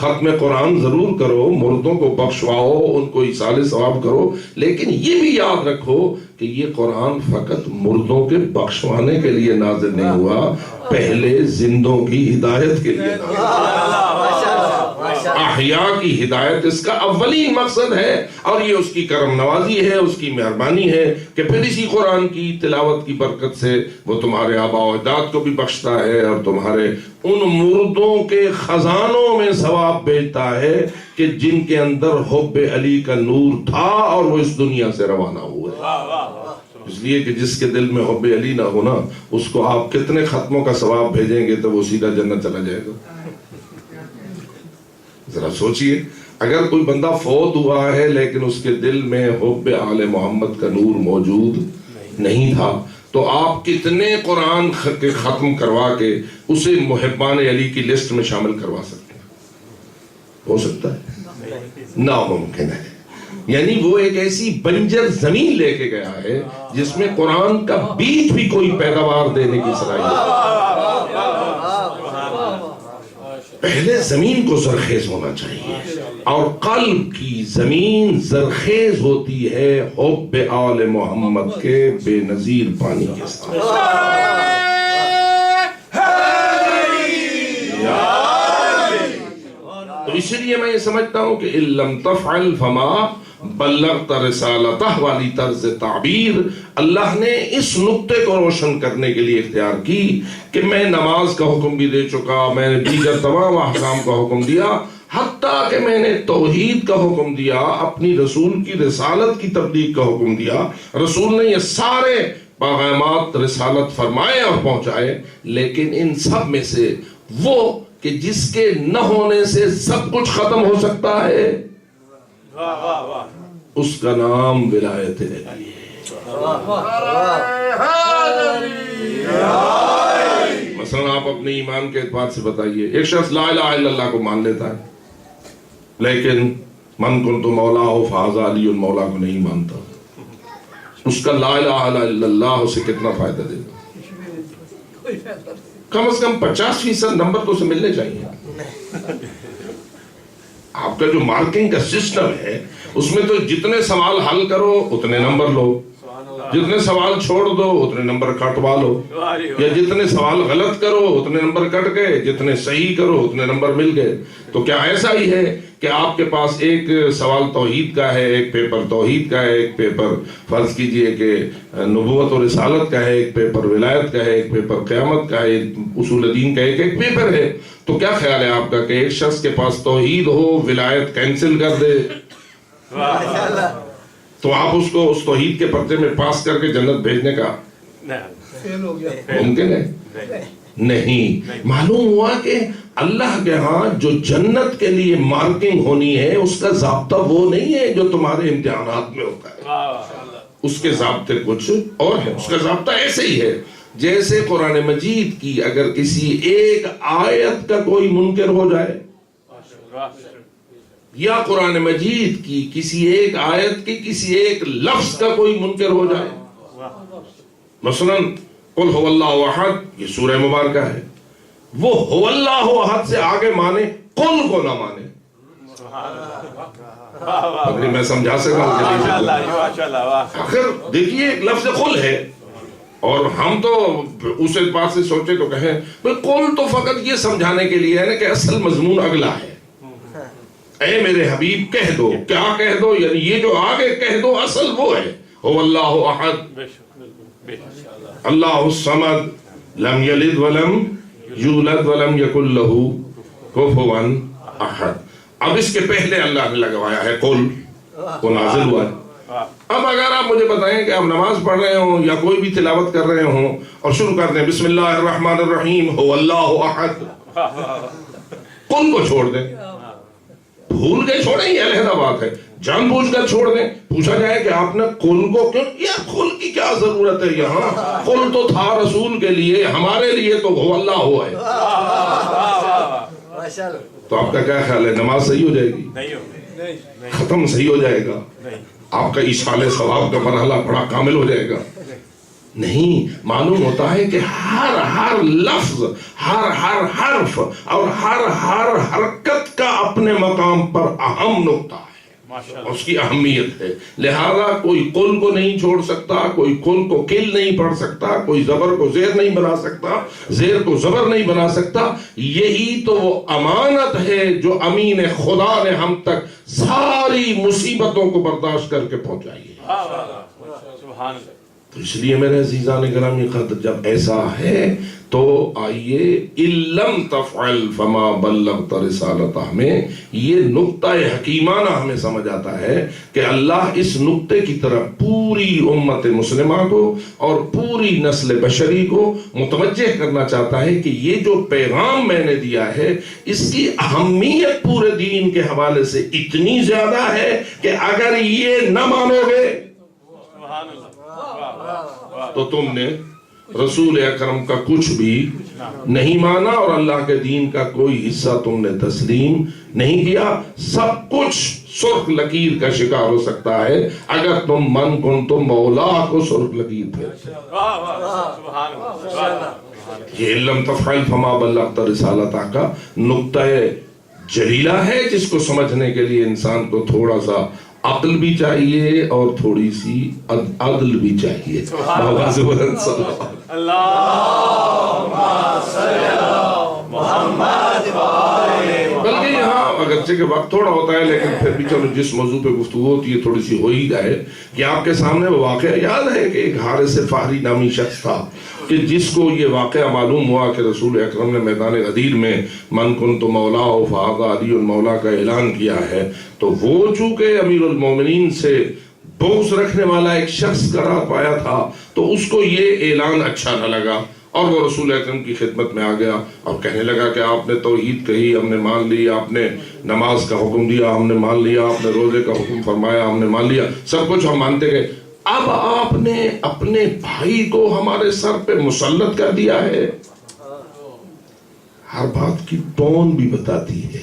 ختم قرآن ضرور کرو، مردوں کو بخشواؤ، ان کو ایصال ثواب کرو، لیکن یہ بھی یاد رکھو کہ یہ قرآن فقط مردوں کے بخشوانے کے لیے نازل نہیں ہوا، پہلے زندوں کی ہدایت کے لیے نازل ہوا. احیاء کی ہدایت اس کا اولین مقصد ہے اور یہ اس کی کرم نوازی ہے، اس کی مہربانی ہے کہ پھر اسی قرآن کی تلاوت کی برکت سے وہ تمہارے آباء و اجداد کو بھی بخشتا ہے اور تمہارے ان مردوں کے خزانوں میں ثواب بھیجتا ہے کہ جن کے اندر حب علی کا نور تھا اور وہ اس دنیا سے روانہ ہوئے. اس لیے کہ جس کے دل میں حب علی نہ ہونا اس کو آپ کتنے ختموں کا ثواب بھیجیں گے تو وہ سیدھا جنت چلا جائے گا. ذرا سوچئے، اگر کوئی بندہ فوت ہوا ہے لیکن اس کے دل میں حب آل محمد کا نور موجود نہیں تھا تو آپ کتنے قرآن کے ختم کروا کے اسے محبان علی کی لسٹ میں شامل کروا سکتے ہیں؟ ہو سکتا ہے؟ ناممکن ہے. یعنی وہ ایک ایسی بنجر زمین لے کے گیا ہے جس میں قرآن کا بیج بھی کوئی پیداوار دینے کی صلاحیت. پہلے زمین کو زرخیز ہونا چاہیے اور قلب کی زمین زرخیز ہوتی ہے حب آل محمد کے بے نظیر پانی کے ساتھ. تو اسی لیے میں یہ سمجھتا ہوں کہ اِن لَمْ تَفْعَلْ فَمَا بلغت رسالتہ والی طرز تعبیر اللہ نے اس نقطے کو روشن کرنے کے لیے اختیار کی کہ میں نماز کا حکم بھی دے چکا، میں نے دیگر تمام احکام کا حکم دیا، حتیٰ کہ میں نے توحید کا حکم دیا، اپنی رسول کی رسالت کی تبلیغ کا حکم دیا۔ رسول نے یہ سارے پیغامات رسالت فرمائے اور پہنچائے، لیکن ان سب میں سے وہ کہ جس کے نہ ہونے سے سب کچھ ختم ہو سکتا ہے، اس کا نام ولایت الہی ہے۔ مثلا آپ اپنے ایمان کے اعتبار سے بتائیے، ایک شخص لا الہ الا اللہ کو مان لیتا ہے لیکن من کنت مولا فہذا علی المولا کو نہیں مانتا، اس کا لا الہ الا اللہ اسے کتنا فائدہ دے گا؟ کم از کم 50% نمبر تو اسے ملنے چاہیے۔ آپ کا جو مارکنگ کا سسٹم ہے اس میں تو جتنے سوال حل کرو اتنے نمبر لو، جتنے سوال چھوڑ دو اتنے نمبر کٹوا لو، یا جتنے سوال غلط کرو اتنے نمبر کٹ گئے، جتنے صحیح کرو اتنے نمبر مل گئے۔ تو کیا ایسا ہی ہے کہ آپ کے پاس ایک سوال توحید کا ہے، ایک پیپر توحید کا ہے، ایک پیپر فرض کیجئے کہ نبوت اور رسالت کا ہے، ایک پیپر ولایت کا ہے، ایک پیپر قیامت کا ہے، ایک اصول دین کا ایک پیپر ہے؟ تو کیا خیال ہے آپ کا کہ ایک شخص کے پاس توحید ہو، ولایت کینسل کر دے تو آپ اس کو اس توحید کے پرچے میں پاس کر کے جنت بھیجنے کا ممکن ہے؟ نہیں۔ معلوم ہوا کہ اللہ کے ہاں جو جنت کے لیے مارکنگ ہونی ہے اس کا ضابطہ وہ نہیں ہے جو تمہارے امتحانات میں ہوتا ہے، اس کے ضابطے کچھ اور ہیں۔ اس کا ضابطہ ایسے ہی ہے جیسے قرآن مجید کی اگر کسی ایک آیت کا کوئی منکر ہو جائے، یا قرآن مجید کی کسی ایک آیت کی کسی ایک لفظ کا کوئی منکر ہو جائے، مثلا قل هو اللہ احد، یہ سورہ مبارکہ ہے، وہ هو اللہ احد سے آگے مانے، قل کو نہ مانے۔ اگر میں سمجھا سکا آخر دیکھیے ایک لفظ قل ہے اور ہم تو اس اعتبار سے سوچے تو کہیں قل تو فقط یہ سمجھانے کے لیے ہے نا کہ اصل مضمون اگلا ہے، اے میرے حبیب کہہ دو، کیا کہہ دو؟ یعنی یہ جو آگے کہہ دو اصل وہ ہے، هو اللہ احد اللہ الصمد لم یلد ولم یولد ولم یکن له کفوا احد۔ اب اس کے پہلے اللہ نے لگوایا ہے قل، وہ نازل ہوا ہے۔ اب اگر آپ مجھے بتائیں کہ آپ نماز پڑھ رہے ہوں یا کوئی بھی تلاوت کر رہے ہوں اور شروع کر دیں بسم اللہ الرحمن الرحیم هو اللہ احد، قل کو چھوڑ دیں، بھول گئے چھوڑیں، یہ علیحدہ بات ہے، جان بوجھ کر چھوڑ دیں، پوچھا جائے کہ آپ نے قل کو کیوں، یار قل کی کیا ضرورت ہے یہاں، قل تو تھا رسول کے لیے، ہمارے لیے تو هو اللہ ہوا ہے۔ تو آپ کا کیا خیال ہے، نماز صحیح ہو جائے گی؟ ختم صحیح ہو جائے گا؟ آپ کا ایصال ثواب کا مرحلہ بڑا کامل ہو جائے گا؟ نہیں، معلوم ہوتا ہے کہ ہر لفظ، ہر حرف اور ہر حرکت کا اپنے مقام پر اہم نقطہ ہے، اس کی اہمیت ہے۔ لہذا کوئی قل کو نہیں چھوڑ سکتا، کوئی قل کو کل نہیں پڑھ سکتا، کوئی زبر کو زیر نہیں بنا سکتا، زیر کو زبر نہیں بنا سکتا۔ یہی تو وہ امانت ہے جو امین خدا نے ہم تک ساری مصیبتوں کو برداشت کر کے پہنچائی ہے۔ تو اس لیے میرے عزیزان گرامی قدر جب ایسا ہے تو آئیے اِلَّمْ تَفْعَلْ فَمَا بَلَّغْتَ رِسَالَتَهْ میں یہ نقطہ حکیمانہ ہمیں سمجھ آتا ہے کہ اللہ اس نقطے کی طرف پوری امت مسلمہ کو اور پوری نسل بشری کو متوجہ کرنا چاہتا ہے کہ یہ جو پیغام میں نے دیا ہے اس کی اہمیت پورے دین کے حوالے سے اتنی زیادہ ہے کہ اگر یہ نہ مانو گے تو تم نے رسول اکرم کا کچھ بھی نہیں مانا اور اللہ کے دین کا کوئی حصہ تم نے تسلیم نہیں کیا۔ سب کچھ سرخ لکیر کا شکار ہو سکتا ہے اگر تم من کنتم مولا کو سرخ لکیر پھر۔ یہ لم تفعل فما بلغت رسالتہ کا نقطہ جلیلہ ہے جس کو سمجھنے کے لیے انسان کو تھوڑا سا عقل بھی چاہیے اور تھوڑی سی عدل بھی چاہیے۔ بلکہ یہاں اگر بچے کے وقت تھوڑا ہوتا ہے، لیکن پھر بھی چلو جس موضوع پہ گفتگو ہوتی ہے تھوڑی سی ہو ہی جائے کہ آپ کے سامنے وہ واقعہ یاد ہے کہ ایک حارث فہری نامی شخص تھا کہ جس کو یہ واقعہ معلوم ہوا کہ رسول اکرم نے میدان غدیر میں من کنت مولا فہذا علی المولا کا اعلان کیا ہے، تو وہ چونکہ امیر المومنین سے بغض رکھنے والا ایک شخص قرار پایا تھا، تو اس کو یہ اعلان اچھا نہ لگا اور وہ رسول اکرم کی خدمت میں آ گیا اور کہنے لگا کہ آپ نے توحید کہی، ہم نے مان لی، آپ نے نماز کا حکم دیا، ہم نے مان لیا، آپ نے روزے کا حکم فرمایا، ہم نے مان لیا، سب کچھ ہم مانتے گئے، اب آپ نے اپنے بھائی کو ہمارے سر پہ مسلط کر دیا ہے۔ ہر بات کی ٹون بھی بتاتی ہے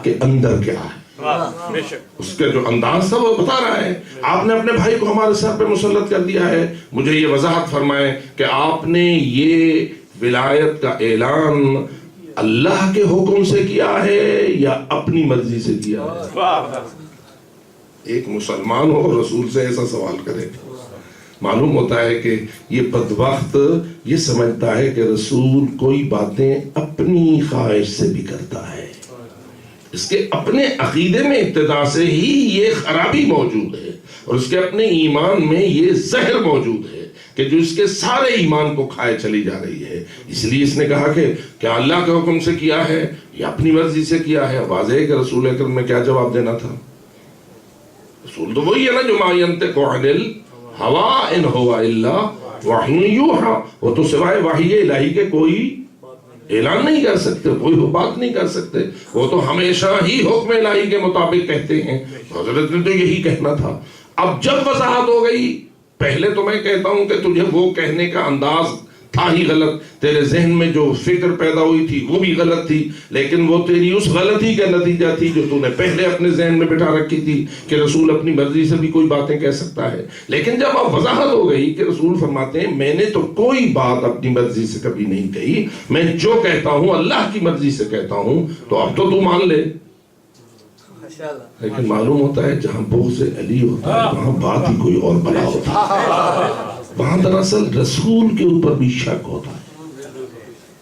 کہ اندر کیا ہے، اس کے جو انداز تھا وہ بتا رہا ہے آپ نے اپنے بھائی کو ہمارے سر پہ مسلط کر دیا ہے۔ مجھے یہ وضاحت فرمائیں کہ آپ نے یہ ولایت کا اعلان اللہ کے حکم سے کیا ہے یا اپنی مرضی سے کیا ہے؟ ایک مسلمان ہو رسول سے ایسا سوال کرے، معلوم ہوتا ہے کہ یہ بدبخت یہ سمجھتا ہے کہ رسول کوئی باتیں اپنی خواہش سے بھی کرتا ہے، اس کے اپنے عقیدے میں ابتدا سے ہی یہ خرابی موجود ہے اور اس کے اپنے ایمان میں یہ زہر موجود ہے کہ جو اس کے سارے ایمان کو کھائے چلی جا رہی ہے۔ اس لیے اس نے کہا کہ کیا اللہ کے حکم سے کیا ہے یا اپنی مرضی سے کیا ہے؟ واضح ہے کہ رسول اکرم نے کیا جواب دینا تھا؟ رسول تو وہی ہے نا جو ما ينطق عن الهوى ان هو الا وحی یوحی، وہ تو سوائے وحی الہی کے کوئی اعلان نہیں کر سکتے، کوئی بات نہیں کر سکتے، وہ تو ہمیشہ ہی حکم الہی کے مطابق کہتے ہیں۔ حضرت نے تو یہی کہنا تھا۔ اب جب وضاحت ہو گئی، پہلے تو میں کہتا ہوں کہ تجھے وہ کہنے کا انداز تھا ہی غلط، تیرے ذہن میں جو فکر پیدا ہوئی تھی وہ بھی غلط تھی، لیکن وہ تیری اس غلطی کا نتیجہ تھی جو تو نے پہلے اپنے ذہن میں بٹھا رکھی تھی کہ رسول اپنی مرضی سے بھی کوئی باتیں کہہ سکتا ہے۔ لیکن جب اب وضاحت ہو گئی کہ رسول فرماتے ہیں میں نے تو کوئی بات اپنی مرضی سے کبھی نہیں کہی، میں جو کہتا ہوں اللہ کی مرضی سے کہتا ہوں، تو اب تو مان لے۔ لیکن معلوم ہوتا ہے جہاں بغض علی ہوتا ہے وہاں بات ہی کوئی اور بلا ہوتا ہے، وہاں دراصل رسول کے اوپر بھی شک ہوتا ہے۔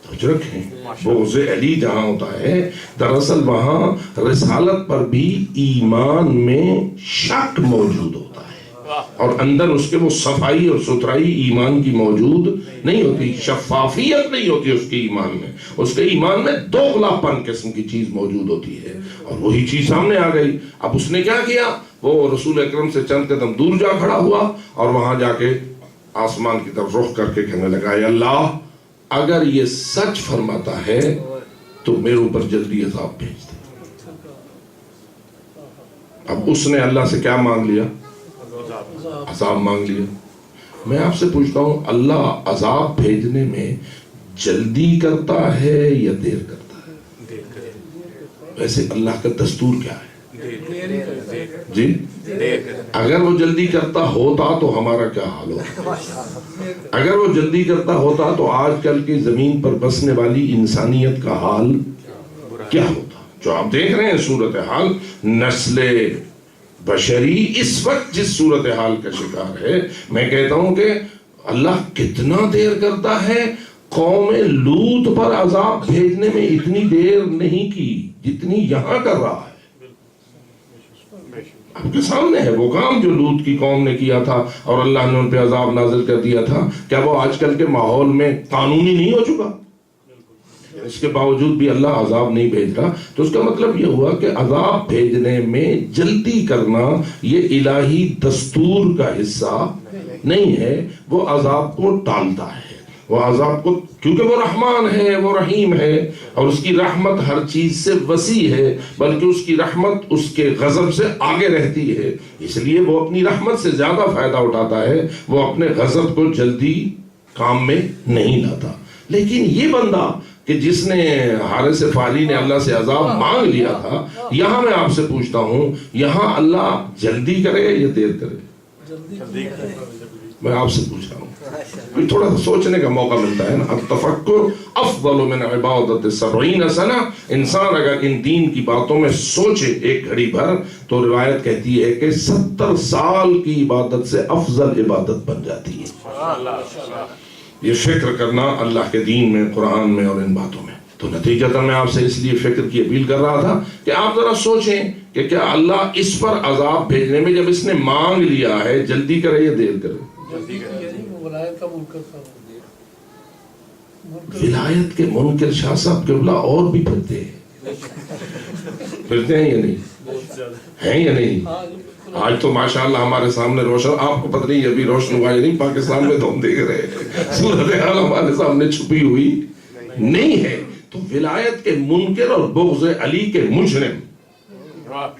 سوچ رکھیں، بغض علی جہاں ہوتا ہے دراصل وہاں رسالت پر بھی ایمان میں شک موجود ہوتا ہے اور اندر اس کے وہ صفائی اور ستھرائی ایمان کی موجود نہیں ہوتی، شفافیت نہیں ہوتی اس کے ایمان میں، اس کے ایمان میں دوغلاپن قسم کی چیز موجود ہوتی ہے، اور وہی چیز سامنے آ گئی۔ اب اس نے کیا کیا؟ وہ رسول اکرم سے چند قدم دور جا کھڑا ہوا اور وہاں جا کے آسمان کی طرف رخ کر کے کہنے لگا اے اللہ، اگر یہ سچ فرماتا ہے تو میرے اوپر جلدی عذاب بھیج دے۔ اب اس نے اللہ سے کیا مانگ لیا؟ عذاب مانگ لیا۔ میں آپ سے پوچھتا ہوں اللہ عذاب بھیجنے میں جلدی کرتا ہے یا دیر کرتا ہے؟ ویسے اللہ کا دستور کیا ہے؟ جی اگر وہ جلدی کرتا ہوتا تو ہمارا کیا حال ہوتا؟ اگر وہ جلدی کرتا ہوتا تو آج کل کی زمین پر بسنے والی انسانیت کا حال کیا ہوتا؟ جو آپ دیکھ رہے ہیں صورتحال، نسل بشری اس وقت جس صورتحال کا شکار ہے، میں کہتا ہوں کہ اللہ کتنا دیر کرتا ہے۔ قوم لوط پر عذاب بھیجنے میں اتنی دیر نہیں کی جتنی یہاں کر رہا ہے۔ آپ کے سامنے ہے وہ کام جو لوط کی قوم نے کیا تھا اور اللہ نے ان پہ عذاب نازل کر دیا تھا، کیا وہ آج کل کے ماحول میں قانونی نہیں ہو چکا؟ اس کے باوجود بھی اللہ عذاب نہیں بھیج رہا، تو اس کا مطلب یہ ہوا کہ عذاب بھیجنے میں جلدی کرنا یہ الہی دستور کا حصہ نہیں ہے، وہ عذاب کو ٹالتا ہے، وہ عذاب کو، کیونکہ وہ رحمان ہے، وہ رحیم ہے، اور اس کی رحمت ہر چیز سے وسیع ہے، بلکہ اس کی رحمت اس کے غضب سے آگے رہتی ہے، اس لیے وہ اپنی رحمت سے زیادہ فائدہ اٹھاتا ہے، وہ اپنے غضب کو جلدی کام میں نہیں لاتا۔ لیکن یہ بندہ کہ جس نے حارث فہری نے اللہ سے عذاب مانگ لیا تھا، یہاں میں آپ سے پوچھتا ہوں یہاں اللہ جلدی کرے یا دیر کرے؟ میں آپ سے پوچھ رہا ہوں، تھوڑا سوچنے کا موقع ملتا ہے نا۔ التفکر افضل من عبادت 70 سنہ، انسان اگر ان دین کی باتوں میں سوچے ایک گھڑی بھر تو روایت کہتی ہے کہ 70 سال کی عبادت سے افضل عبادت بن جاتی ہے۔ یہ فکر کرنا اللہ کے دین میں، قرآن میں اور ان باتوں میں۔ تو نتیجتاً میں آپ سے اس لیے فکر کی اپیل کر رہا تھا کہ آپ ذرا سوچیں کہ کیا اللہ اس پر عذاب بھیجنے میں جب اس نے مانگ لیا ہے جلدی کرے یا دیر کرے؟
ولایت کا منکر تھا.
ولایت کے منکر شاہ صاحب قبلہ اور بھی پھرتے ہیں، پھرتے ہیں یا نہیں؟ ہیں یا نہیں؟ آج تو ماشاءاللہ ہمارے سامنے روشن، آپ کو پتہ نہیں ابھی روشن ہوا یا نہیں، پاکستان میں تو ہم دیکھ رہے ہیں صورتحال ہمارے سامنے چھپی ہوئی نہیں ہے. تو ولایت کے منکر اور بغض علی کے مجرم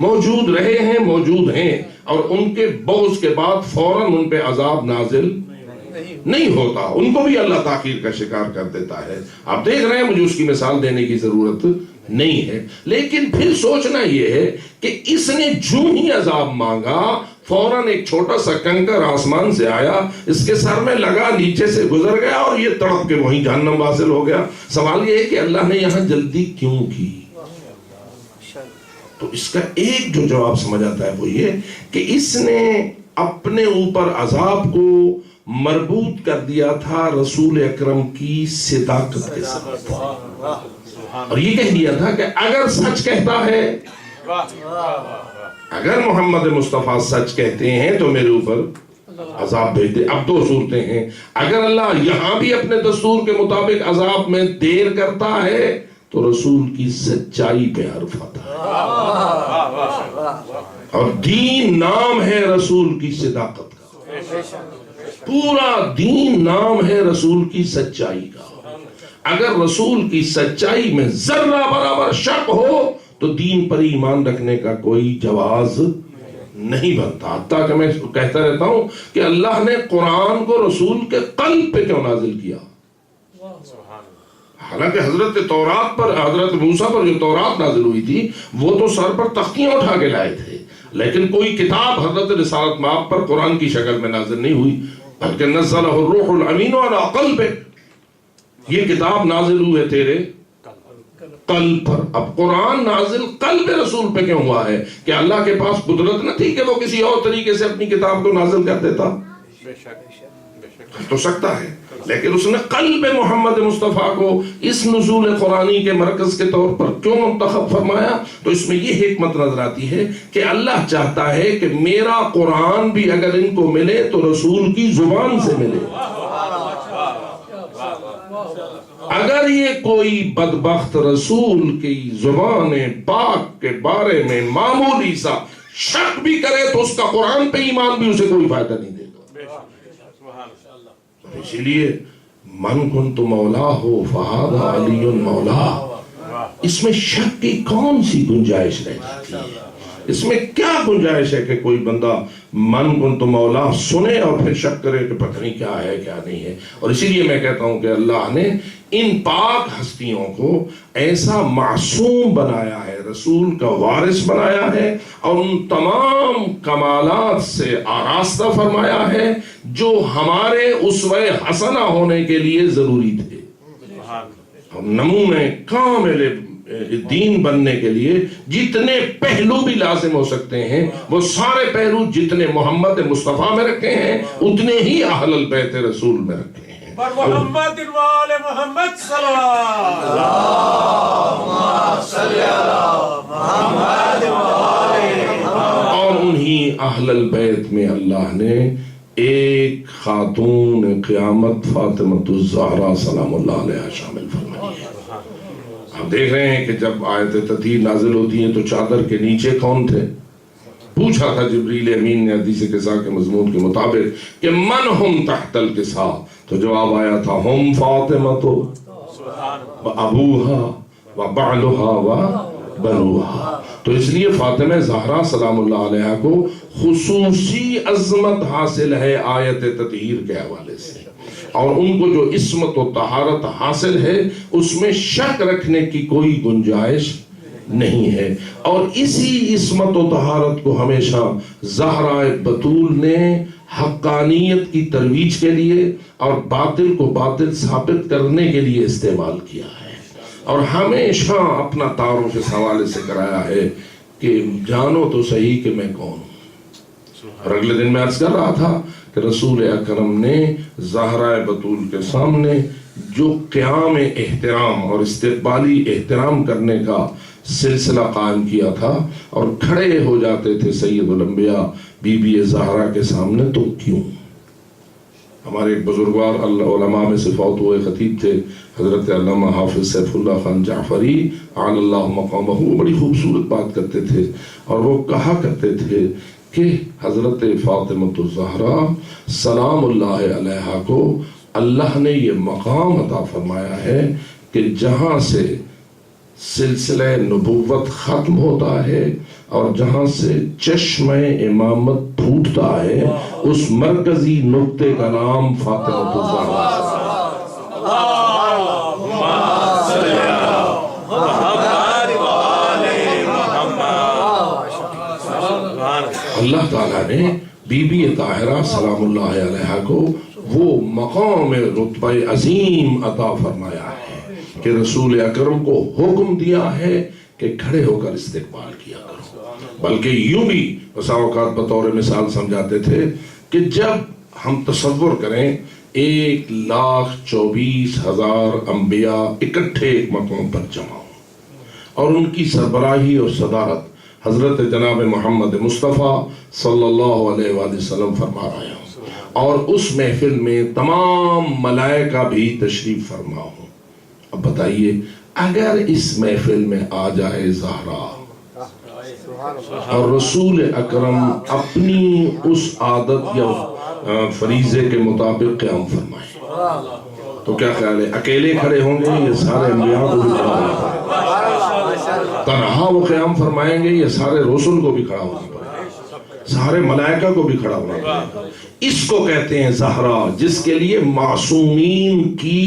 موجود رہے ہیں، موجود ہیں، اور ان کے بغض کے بعد فوراً ان پہ عذاب نازل نہیں ہوتا، ان کو بھی اللہ تاخیر کا شکار کر دیتا ہے. آپ دیکھ رہے ہیں، مجھے اس کی مثال دینے کی ضرورت نہیں ہے. لیکن پھر سوچنا یہ ہے کہ اس نے جو ہی عذاب مانگا فوراً ایک چھوٹا سا کنکر آسمان سے آیا، اس کے سر میں لگا، نیچے سے گزر گیا اور یہ تڑپ کے وہیں جہنم واصل ہو گیا. سوال یہ ہے کہ اللہ نے یہاں جلدی کیوں کی؟ تو اس کا ایک جو جواب سمجھ آتا ہے وہ یہ کہ اس نے اپنے اوپر عذاب کو مربوط کر دیا تھا رسول اکرم کی صداقت کے ساتھ، اور یہ کہہ دیا تھا کہ اگر سچ کہتا ہے، اگر محمد مصطفیٰ سچ کہتے ہیں تو میرے اوپر عذاب بھیج دے. اب دو صورتیں ہیں، اگر اللہ یہاں بھی اپنے دستور کے مطابق عذاب میں دیر کرتا ہے تو رسول کی سچائی پہ حرف آتا ہے، اور دین نام ہے رسول کی صداقت کا، پورا دین نام ہے رسول کی سچائی کا. اگر رسول کی سچائی میں ذرہ برابر شک ہو تو دین پر ایمان رکھنے کا کوئی جواز نہیں بنتا. حتیٰ کہ میں کہتا رہتا ہوں کہ اللہ نے قرآن کو رسول کے قلب پہ کیوں نازل کیا؟ حالانکہ حضرت تورات پر، حضرت موسیٰ پر جو تورات نازل ہوئی تھی وہ تو سر پر تختیاں اٹھا کے لائے تھے، لیکن کوئی کتاب حضرت رسالت مآب پر قرآن کی شکل میں نازل نہیں ہوئی، بلکہ نزلہ الروح الامین علی قلبک، یہ کتاب نازل ہوئے تیرے قلب پر. اب قرآن نازل قلب رسول پہ کیوں ہوا ہے؟ کہ اللہ کے پاس قدرت نہ تھی کہ وہ کسی اور طریقے سے اپنی کتاب کو نازل کر دیتا؟ تو سکتا ہے، لیکن اس نے قلب محمد مصطفیٰ کو اس نزول قرآنی کے مرکز کے طور پر کیوں منتخب فرمایا؟ تو اس میں یہ حکمت نظر آتی ہے کہ اللہ چاہتا ہے کہ میرا قرآن بھی اگر ان کو ملے تو رسول کی زبان سے ملے. اگر یہ کوئی بدبخت رسول کی زبان پاک کے بارے میں معمولی سا شک بھی کرے تو اس کا قرآن پہ ایمان بھی اسے کوئی فائدہ نہیں دے گا. اسی لیے من کنت مولا ہو فہذا علی مولا، اس میں شک کی کون سی گنجائش رہ جاتی ہے؟ اس میں کیا گنجائش ہے کہ کوئی بندہ من کنت مولا سنے اور پھر شک کرے کہ پتہ نہیں کیا ہے کیا نہیں ہے؟ اور اسی لیے میں کہتا ہوں کہ اللہ نے ان پاک ہستیوں کو ایسا معصوم بنایا ہے، رسول کا وارث بنایا ہے، اور ان تمام کمالات سے آراستہ فرمایا ہے جو ہمارے اسوہ حسنہ ہونے کے لیے ضروری تھے. ہم نمونے کامل دین بننے کے لیے جتنے پہلو بھی لازم ہو سکتے ہیں وہ سارے پہلو جتنے محمد مصطفیٰ میں رکھے ہیں اتنے ہی اہل البیت رسول میں رکھے ہیں.
محمد وآل محمد صلی
اور انہی اہل البیت میں اللہ نے ایک خاتون قیامت فاطمۃ الزہرا سلام اللہ علیہا شامل فرمائی ہے. ہم دیکھ رہے ہیں کہ جب آیت تطہیر نازل ہوتی ہیں تو چادر کے نیچے کون تھے؟ پوچھا تھا جبریل امین نے حدیث قصہ کے مضمون کے مطابق کہ من ہم تحت القصہ، تو جواب آیا تھا ہم فاطمہ و ابوہا و بعلہا و بنوہا. تو اس لیے فاطمہ زہرا سلام اللہ علیہا کو خصوصی عظمت حاصل ہے آیت تطہیر کے حوالے سے، اور ان کو جو عصمت و طہارت حاصل ہے اس میں شک رکھنے کی کوئی گنجائش نہیں ہے. اور اسی عصمت و طہارت کو ہمیشہ زہرا بتول نے حقانیت کی ترویج کے لیے اور باطل کو باطل ثابت کرنے کے لیے استعمال کیا ہے، اور ہمیشہ اپنا تعارف اس حوالے سے کرایا ہے کہ جانو تو صحیح کہ میں کون ہوں. اور اگلے دن میں عرض کر رہا تھا کہ رسول اکرم نے زہرا بتول کے سامنے جو قیام احترام اور استقبالی احترام کرنے کا سلسلہ قائم کیا تھا اور کھڑے ہو جاتے تھے سید الانبیاء بی بی زہرا کے سامنے، تو کیوں؟ ہمارے ایک بزرگوار علماء میں سے فوت ہوئے خطیب تھے حضرت علامہ حافظ سیف اللہ خان جعفری علی اللہ مقامہ، وہ بڑی خوبصورت بات کرتے تھے اور وہ کہا کرتے تھے کہ حضرت فاطمہ الزہرا سلام اللہ علیہا کو اللہ نے یہ مقام عطا فرمایا ہے کہ جہاں سے سلسلہ نبوت ختم ہوتا ہے اور جہاں سے چشمہ امامت پھوٹتا ہے اس مرکزی نقطے کا نام فاطمہ الزہرا اللہ تعالیٰ نے بی بی طاہرہ سلام اللہ علیہا کو وہ مقام رتبہ عظیم عطا فرمایا ہے کہ رسول اکرم کو حکم دیا ہے کہ کھڑے ہو کر استقبال کیا کرو، بلکہ یوں بھی بسا اوقات بطور مثال سمجھاتے تھے کہ جب ہم تصور کریں 1,24,000 انبیاء اکٹھے ایک مقام پر جمع ہوں اور ان کی سربراہی اور صدارت حضرت جناب محمد مصطفیٰ صلی اللہ علیہ وآلہ وسلم فرما رہے ہوں اور اس محفل میں تمام ملائکہ بھی تشریف فرما ہوں، اب بتائیے اگر اس محفل میں آ جائے زہرا اور رسول اکرم اپنی اس عادت یا فریضے کے مطابق قیام فرمائیں تو کیا خیال ہے؟ اکیلے کھڑے ہوں گے یہ سارے انبیاء کو بھی کھڑا ہونا پڑے گا؟ تنہا وہ قیام فرمائیں گے یہ سارے رسول کو بھی کھڑا ہونا پڑے گا، سارے ملائکہ کو بھی کھڑا ہونا پڑے گا؟ اس کو کہتے ہیں زہرا، جس کے لیے معصومین کی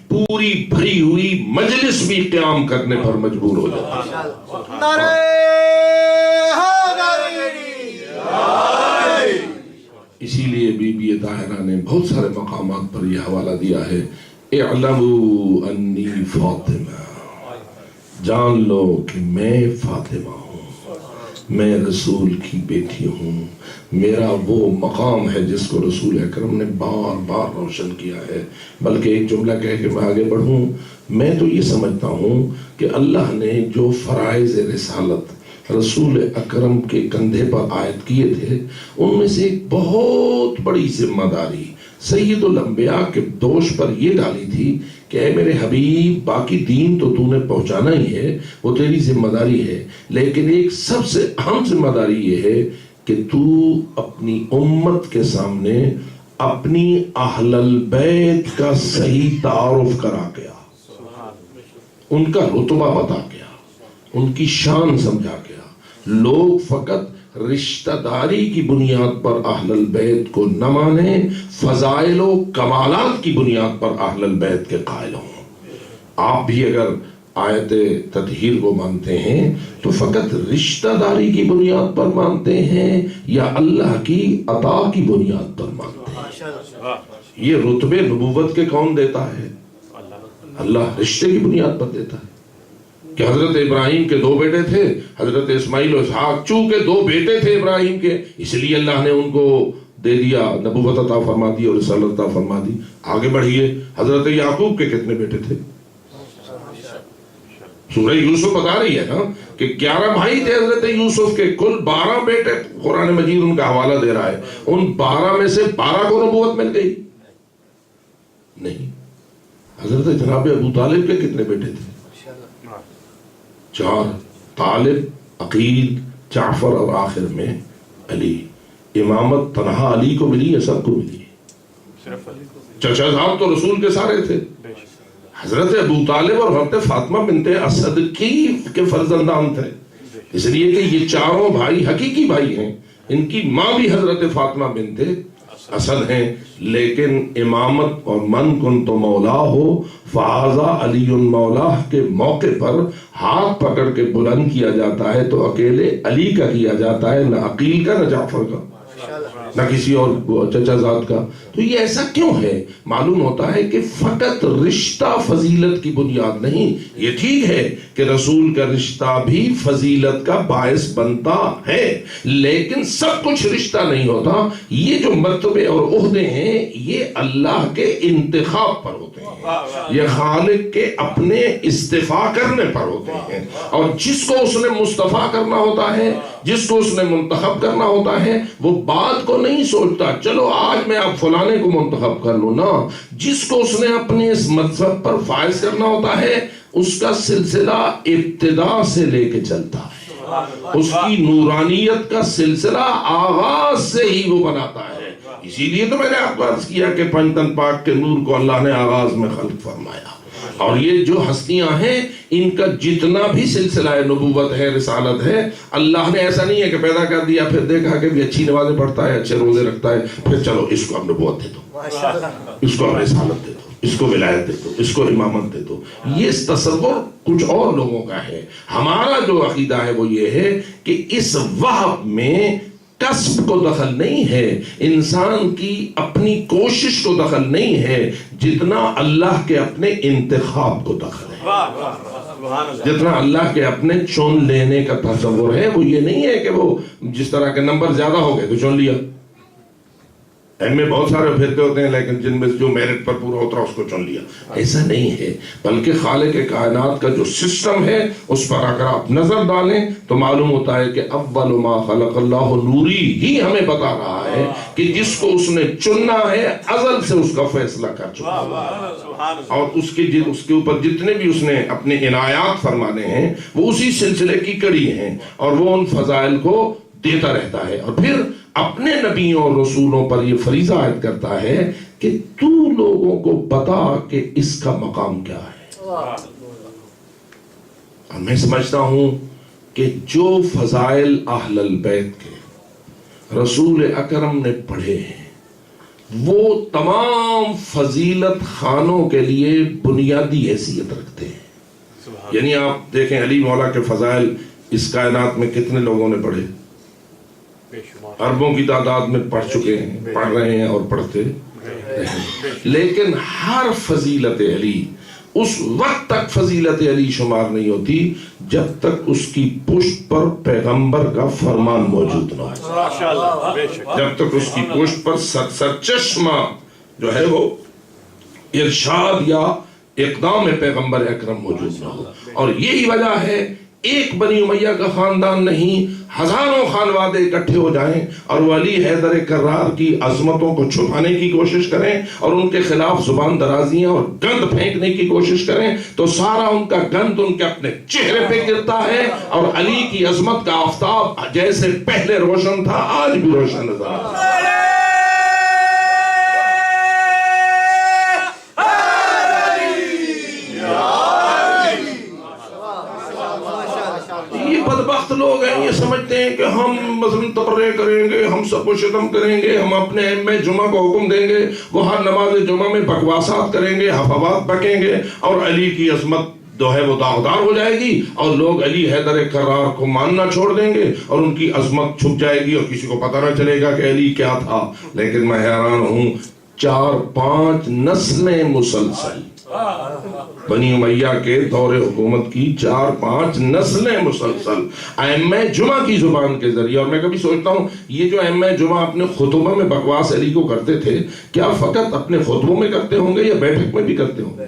پوری بھری ہوئی مجلس بھی قیام کرنے پر مجبور ہو جاتی ہے۔ اسی لیے بی بی طاہرہ نے بہت سارے مقامات پر یہ حوالہ دیا ہے، اعلموا انی فاطمہ، جان لو کہ میں فاطمہ ہوں، میں رسول کی بیٹی ہوں، میرا وہ مقام ہے جس کو رسول اکرم نے بار بار روشن کیا ہے۔ بلکہ ایک جملہ کہہ کے میں آگے بڑھوں، میں تو یہ سمجھتا ہوں کہ اللہ نے جو فرائض رسالت رسول اکرم کے کندھے پر عائد کیے تھے ان میں سے ایک بہت بڑی ذمہ داری سید الانبیاء کے دوش پر یہ ڈالی تھی کہ اے میرے حبیب، باقی دین تو تو نے پہنچانا ہی ہے، وہ تیری ذمہ داری ہے، لیکن ایک سب سے اہم ذمہ داری یہ ہے کہ تو اپنی امت کے سامنے اپنی اہل البیت کا صحیح تعارف کرا گیا، ان کا رتبہ بتا گیا، ان کی شان سمجھا گیا۔ لوگ فقط رشتہ داری کی بنیاد پر اہل البیت کو نہ مانیں، فضائل و کمالات کی بنیاد پر اہل البیت کے قائل ہوں۔ آپ بھی اگر آیت تطہیر کو مانتے ہیں تو فقط رشتہ داری کی بنیاد پر مانتے ہیں یا اللہ کی عطا کی بنیاد پر مانتے ہیں؟ یہ رتبے نبوت کے کون دیتا ہے؟ اللہ رشتے کی بنیاد پر دیتا ہے کہ حضرت ابراہیم کے 2 بیٹے تھے، حضرت اسماعیل و اسحاق، چونکہ 2 بیٹے تھے ابراہیم کے اس لیے اللہ نے ان کو دے دیا، نبوت عطا فرما دی اور رسالت عطا فرما دی۔ آگے بڑھیے، حضرت یعقوب کے کتنے بیٹے تھے؟ سورہ یوسف بتا رہی ہے نا کہ 11 بھائی تھے حضرت یوسف کے، کل 12 بیٹے، قرآن مجید ان کا حوالہ دے رہا ہے۔ ان 12 میں سے 12 کو نبوت مل گئی؟ نہیں۔ حضرت جناب ابو طالب کے کتنے بیٹے تھے؟ 4، طالب، عقیل، جعفر اور آخر میں علی۔ امامت تنہا علی کو ملی یا سب کو ملی؟ چچا صاحب تو رسول کے سارے تھے، حضرت ابو طالب اور حضرت فاطمہ بنت اسد کے فرزندان تھے، اس لیے کہ یہ چاروں بھائی حقیقی بھائی ہیں۔ ان کی ماں بھی حضرت فاطمہ بنت اسد ہیں، لیکن امامت اور من کن تو مولا ہو فہذا علی مولا کے موقع پر ہاتھ پکڑ کے بلند کیا جاتا ہے تو اکیلے علی کا کیا جاتا ہے، نہ عقیل کا نہ جعفر کا۔ نہ کسی اور چچا زاد کا. تو یہ ایسا کیوں ہے؟ معلوم ہوتا ہے کہ فقط رشتہ فضیلت کی بنیاد نہیں. یہ ٹھیک ہے کہ رسول کا رشتہ بھی فضیلت کا باعث بنتا ہے، لیکن سب کچھ رشتہ نہیں ہوتا. یہ جو مرتبے اور عہدے ہیں یہ اللہ کے انتخاب پر ہوتے ہیں، یہ خالق کے اپنے استفاء کرنے پر ہوتے ہیں. اور جس کو اس نے مصطفیٰ کرنا ہوتا ہے، جس کو اس نے منتخب کرنا ہوتا ہے، وہ بات کو نہیں سوچتا چلو آج میں آپ فلانے کو منتخب کر لوں. نا، جس کو اس نے اپنے اس مذہب پر فائز کرنا ہوتا ہے اس کا سلسلہ ابتدا سے لے کے چلتا ہے، اس کی نورانیت کا سلسلہ آغاز سے ہی وہ بناتا ہے. اسی لیے تو میں نے آپ کو عرض کیا کہ پنجتن پاک کے نور کو اللہ نے آغاز میں خلق فرمایا. اور یہ جو ہستیاں ہیں ان کا جتنا بھی سلسلہ نبوت ہے، رسالت ہے، اللہ نے ایسا نہیں ہے کہ پیدا کر دیا پھر دیکھا کہ بھی اچھی نمازیں پڑھتا ہے، اچھے روزے رکھتا ہے، پھر چلو اس کو ہم نبوت دے دو، اس کو ہم رسالت دے دو، اس کو ولایت دے دو، اس کو امامت دے دو. یہ تصور کچھ اور لوگوں کا ہے. ہمارا جو عقیدہ ہے وہ یہ ہے کہ اس وہب میں کسب کو دخل نہیں ہے، انسان کی اپنی کوشش کو دخل نہیں ہے، جتنا اللہ کے اپنے انتخاب کو دخل ہے، جتنا اللہ کے اپنے چن لینے کا تصور ہے. وہ یہ نہیں ہے کہ وہ جس طرح کے نمبر زیادہ ہو گئے تو چن لیا. ایم میں بہت سارے پھرتے ہوتے ہیں لیکن جن میں جو میرٹ پر پورا اترا اس کو چن لیا. ایسا نہیں ہے، بلکہ خالق کائنات کا جو سسٹم ہے اس پر اگر آپ نظر ڈالیں تو معلوم ہوتا ہے کہ اول ما خلق اللہ نوری ہی ہمیں بتا رہا ہے کہ جس کو اس نے چننا ہے ازل سے اس کا فیصلہ کر چکا ہے، اور اس کے اوپر جتنے بھی اس نے اپنے عنایات فرمانے ہیں وہ اسی سلسلے کی کڑی ہیں، اور وہ ان فضائل کو دیتا رہتا ہے. اور پھر اپنے نبیوں اور رسولوں پر یہ فریضہ عائد کرتا ہے کہ تو لوگوں کو بتا کہ اس کا مقام کیا ہے. اور میں سمجھتا ہوں کہ جو فضائل اہل البیت کے رسول اکرم نے پڑھے ہیں وہ تمام فضیلت خانوں کے لیے بنیادی حیثیت رکھتے ہیں. یعنی آپ دیکھیں علی مولا کے فضائل اس کائنات میں کتنے لوگوں نے پڑھے؟ اربوں کی تعداد میں پڑھ چکے ہیں، پڑھ رہے ہیں اور پڑھتے ہیں. لیکن ہر فضیلت علی اس وقت تک فضیلت علی شمار نہیں ہوتی جب تک اس کی پشت پر پیغمبر کا فرمان موجود نہ ہو، جب تک اس کی پشت پر سرچشمہ جو ہے وہ ارشاد یا اقدام پیغمبر اکرم موجود نہ ہو. اور یہی وجہ ہے ایک بنی امیہ کا خاندان نہیں، ہزاروں خانوادے اکٹھے ہو جائیں اور وہ علی حیدر کرار کی عظمتوں کو چھپانے کی کوشش کریں اور ان کے خلاف زبان درازیاں اور گند پھینکنے کی کوشش کریں تو سارا ان کا گند ان کے اپنے چہرے پہ گرتا ہے، اور علی کی عظمت کا آفتاب جیسے پہلے روشن تھا آج بھی روشن نظر آتا ہے. بدبخت لوگ ہیں یہ سمجھتے ہیں کہ ہم مثلا تبرئے کریں گے، ہم سب کو شتم کریں گے، ہم اپنے ائمہ جمعہ کو حکم دیں گے، وہ ہر نماز جمعہ میں بکواسات کریں گے، حفوات بکیں گے، اور علی کی عظمت جو ہے وہ داغدار ہو جائے گی اور لوگ علی حیدر کرار کو ماننا چھوڑ دیں گے اور ان کی عظمت چھپ جائے گی اور کسی کو پتہ نہ چلے گا کہ علی کیا تھا. لیکن میں حیران ہوں 4-5 نسلیں مسلسل بنی امیہ کے دور حکومت کی 4-5 نسلیں مسلسل ائمہ جمعہ کی زبان کے ذریعے. اور میں کبھی سوچتا ہوں یہ جو ائمہ جمعہ اپنے خطبوں میں بکواس علی کو کرتے تھے کیا فقط اپنے خطبوں میں کرتے ہوں گے یا بیٹھک میں بھی کرتے ہوں گے؟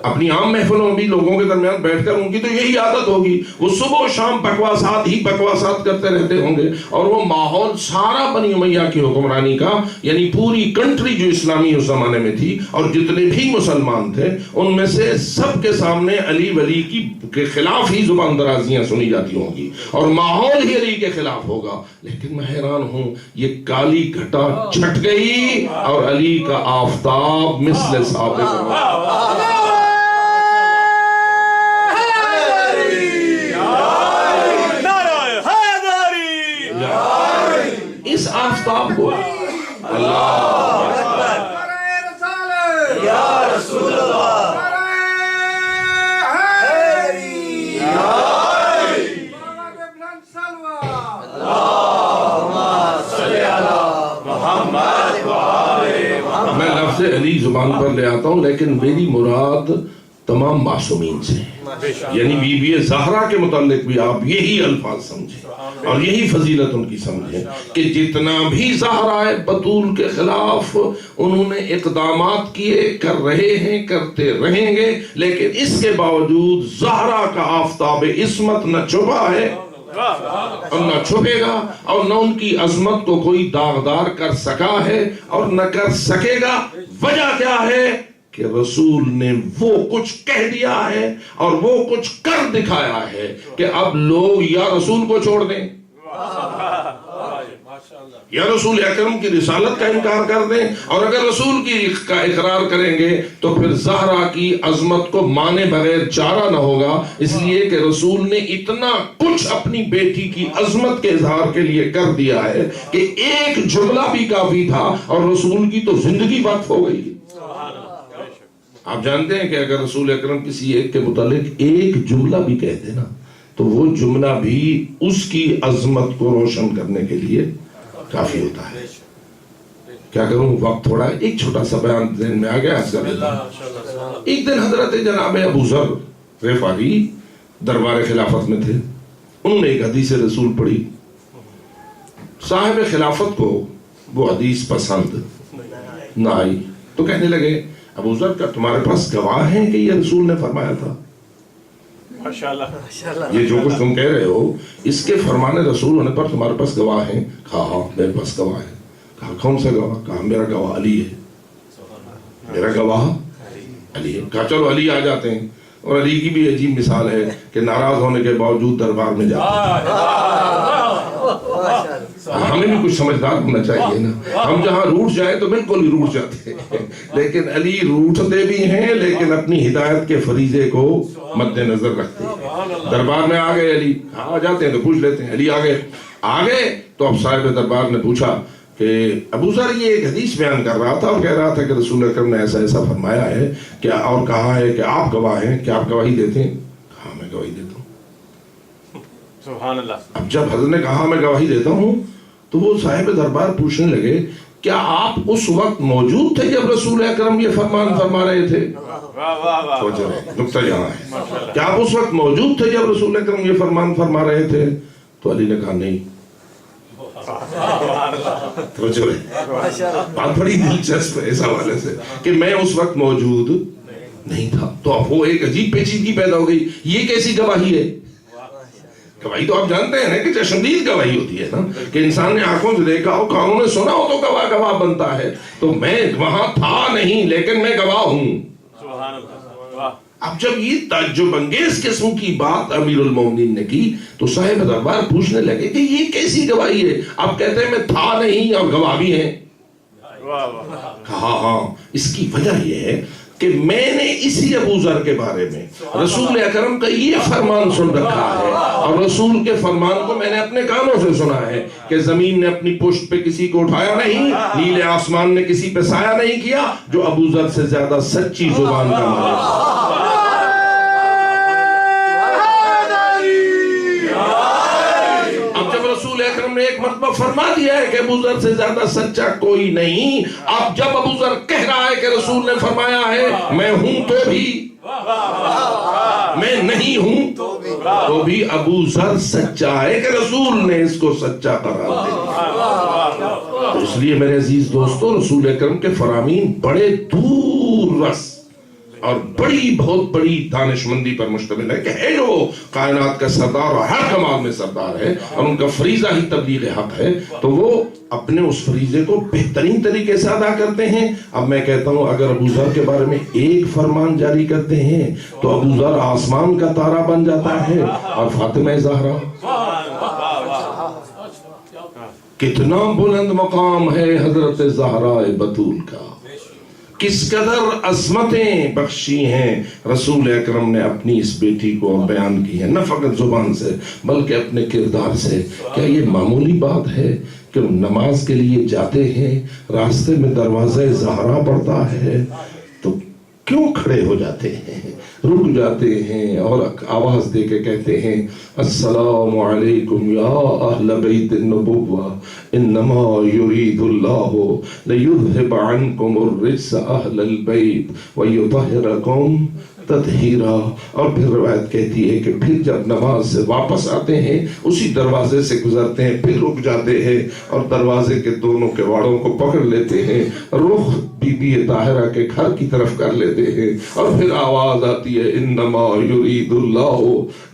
اپنی عام محفلوں میں بھی لوگوں کے درمیان بیٹھ کر ان کی تو یہی عادت ہوگی، وہ صبح و شام بکواسات ہی بکواسات کرتے رہتے ہوں گے. اور وہ ماحول سارا بنی امیہ کی حکمرانی کا، یعنی پوری کنٹری جو اسلامی اس زمانے میں تھی اور جتنے بھی مسلمان تھے ان میں سے سب کے سامنے علی ولی کے خلاف ہی زبان درازیاں سنی جاتی ہوں گی اور ماحول ہی علی کے خلاف ہوگا. لیکن میں حیران ہوں یہ کالی گھٹا چھٹ گئی اور علی کا آفتاب مثل سابق اس آفتاب کو اللہ
یا رسول اللہ اللہم صلی علی
میری زبان پر لے آتا ہوں، لیکن میری مراد تمام معصومین سے ہے۔ یعنی بی بی زہرا کے متعلق بھی آپ یہی الفاظ سمجھیں اور یہی فضیلت ان کی سمجھیں کہ جتنا بھی زہرا بطول کے خلاف انہوں نے اقدامات کیے، کر رہے ہیں، کرتے رہیں گے، لیکن اس کے باوجود زہرا کا آفتاب عصمت نہ چھپا ہے اور نہ چھپے گا، اور نہ ان کی عظمت کو کوئی داغدار کر سکا ہے اور نہ کر سکے گا۔ وجہ کیا ہے کہ رسول نے وہ کچھ کہہ دیا ہے اور وہ کچھ کر دکھایا ہے کہ اب لوگ یا رسول کو چھوڑ دیں یا رسول اکرم کی رسالت کا انکار کر دیں، اور اگر رسول کی کا اقرار کریں گے تو پھر زہرا کی عظمت کو مانے بغیر چارہ نہ ہوگا، اس لیے کہ رسول نے اتنا کچھ اپنی بیٹی کی عظمت کے اظہار کے لیے کر دیا ہے کہ ایک جملہ بھی کافی تھا، اور رسول کی تو زندگی وقف ہو گئی۔ آپ جانتے ہیں کہ اگر رسول اکرم کسی ایک کے متعلق ایک جملہ بھی کہہ دے نا تو وہ جملہ بھی اس کی عظمت کو روشن کرنے کے لیے کافی ہوتا ہے۔ کیا کروں، وقت تھوڑا ہے، ایک چھوٹا سا بیان ذہن میں آ گیا۔ ایک دن حضرت جناب ابو ذر غفاری دربار خلافت میں تھے، انہوں نے ایک حدیث رسول پڑھی، صاحب خلافت کو وہ حدیث پسند نہ آئی تو کہنے لگے ابو ذر کا تمہارے پاس گواہ ہیں کہ یہ رسول نے فرمایا تھا؟ یہ جو کچھ تم کہہ رہے ہو اس کے فرمان رسول ہونے پر تمہارے پاس گواہ ہیں؟ کہا ہاں میرے پاس گواہ ہے۔ کہا کون سا گواہ؟ کہا میرا گواہ علی ہے، میرا گواہ علی ہے۔ کہا چلو علی آ جاتے ہیں، اور علی کی بھی عجیب مثال ہے کہ ناراض ہونے کے باوجود دربار میں جاتے ہیں۔ ہمیں بھی کچھ سمجھدار ہونا چاہیے نا، ہم جہاں روٹ جائیں تو بالکل ہی روٹ جاتے ہیں، لیکن علی روٹتے بھی ہیں لیکن اپنی ہدایت کے فریضے کو مد نظر رکھتے ہیں۔ دربار میں آ گئے علی، آ جاتے ہیں تو پوچھ لیتے ہیں، علی آ گئے تو اب صاحب دربار نے پوچھا کہ ابو ذر یہ ایک حدیث بیان کر رہا تھا اور کہہ رہا تھا کہ رسول اکرم نے ایسا ایسا فرمایا ہے کیا، اور کہا ہے کہ آپ گواہ ہیں، کیا آپ گواہی دیتے ہیں؟ ہاں میں گواہی دیتا ہوں۔
سبحان اللہ۔
اب جب حضرت نے کہا میں گواہی دیتا ہوں تو وہ صاحب دربار پوچھنے لگے کیا آپ اس وقت موجود تھے جب رسول اکرم یہ فرمان فرما رہے تھے؟ نقطہ یہاں ہے، کیا آپ اس وقت موجود تھے جب رسول اکرم یہ فرمان فرما رہے تھے؟ تو علی نے کہا نہیں۔ بات بڑی دلچسپ ہے اس حوالے سے کہ میں اس وقت موجود نہیں تھا۔ تو اب وہ ایک عجیب پیچیدگی پیدا ہو گئی، یہ کیسی گواہی ہے؟ گواہی تو آپ جانتے ہیں کہ چشمدید گواہی ہوتی ہے نا، کہ انسان نے آنکھوں سے دیکھا ہو، کانوں نے سنا ہو تو گواہ گواہ بنتا ہے۔ تو میں وہاں تھا نہیں لیکن میں گواہ ہوں۔ اب جب یہ تعجب انگیز قسم کی بات امیر المومنین نے کی تو صاحب دربار پوچھنے لگے کہ یہ کیسی گواہی ہے؟ آپ کہتے ہیں میں تھا نہیں اور گواہ بھی ہیں؟ کہا ہاں، اس کی وجہ یہ ہے کہ میں نے اسی ابو ذر کے بارے میں رسول اکرم کا یہ فرمان سن رکھا ہے، اور رسول کے فرمان کو میں نے اپنے کانوں سے سنا ہے کہ زمین نے اپنی پشت پہ کسی کو اٹھایا نہیں، نیلے آسمان نے کسی پہ سایہ نہیں کیا جو ابو ذر سے زیادہ سچی زبان کا مالک۔ رسول اکرم نے ایک مرتبہ فرما دیا ہے کہ ابو ذر سے زیادہ سچا کوئی نہیں، اب جب ابو ذر کہہ رہا ہے کہ رسول نے فرمایا ہے میں ہوں تو بھی، میں نہیں ہوں تو بھی ابو ذر سچا ہے کہ رسول نے اس کو سچا قرار دیا۔ تو اس لیے میرے عزیز دوستو، رسول اکرم کے فرامین بڑے دور رس اور بہت بڑی دانشمندی پر مشتمل ہے کہ ہے جو کائنات کا سردار اور ہر کمال میں سردار ہے، اور ان کا فریضہ ہی تبلیغ حق ہے، تو وہ اپنے اس فریضے کو بہترین طریقے سے ادا کرتے ہیں۔ اب میں کہتا ہوں اگر ابو ذر کے بارے میں ایک فرمان جاری کرتے ہیں تو ابو ذر آسمان کا تارا بن جاتا ہے، اور فاطمہ زہرا کتنا بلند مقام ہے حضرت زہرا بتول کا، کس قدر عظمتیں بخشی ہیں رسول اکرم نے اپنی اس بیٹی کو بیان کی ہیں، نہ فقط زبان سے بلکہ اپنے کردار سے۔ کیا یہ معمولی بات ہے کہ نماز کے لیے جاتے ہیں، راستے میں دروازہ زہرا پڑتا ہے تو کیوں کھڑے ہو جاتے ہیں، رک جاتے ہیں اور آواز دے کے کہتے ہیں السلام علیکم یا اہل بیت النبوہ انما یرید اللہ لیذہب عنکم الرجس اہل البیت ویطہرکم تطہیرا. اور پھر روایت کہتی ہے کہ پھر جب نماز سے واپس آتے ہیں اسی دروازے سے گزرتے ہیں، پھر رک جاتے ہیں اور دروازے کے دونوں کواڑوں کو پکڑ لیتے ہیں، رخ بی بی طاہرہ کے گھر کی طرف کر لیتے ہیں، اور پھر آواز آتی ہے انما یرید اللہ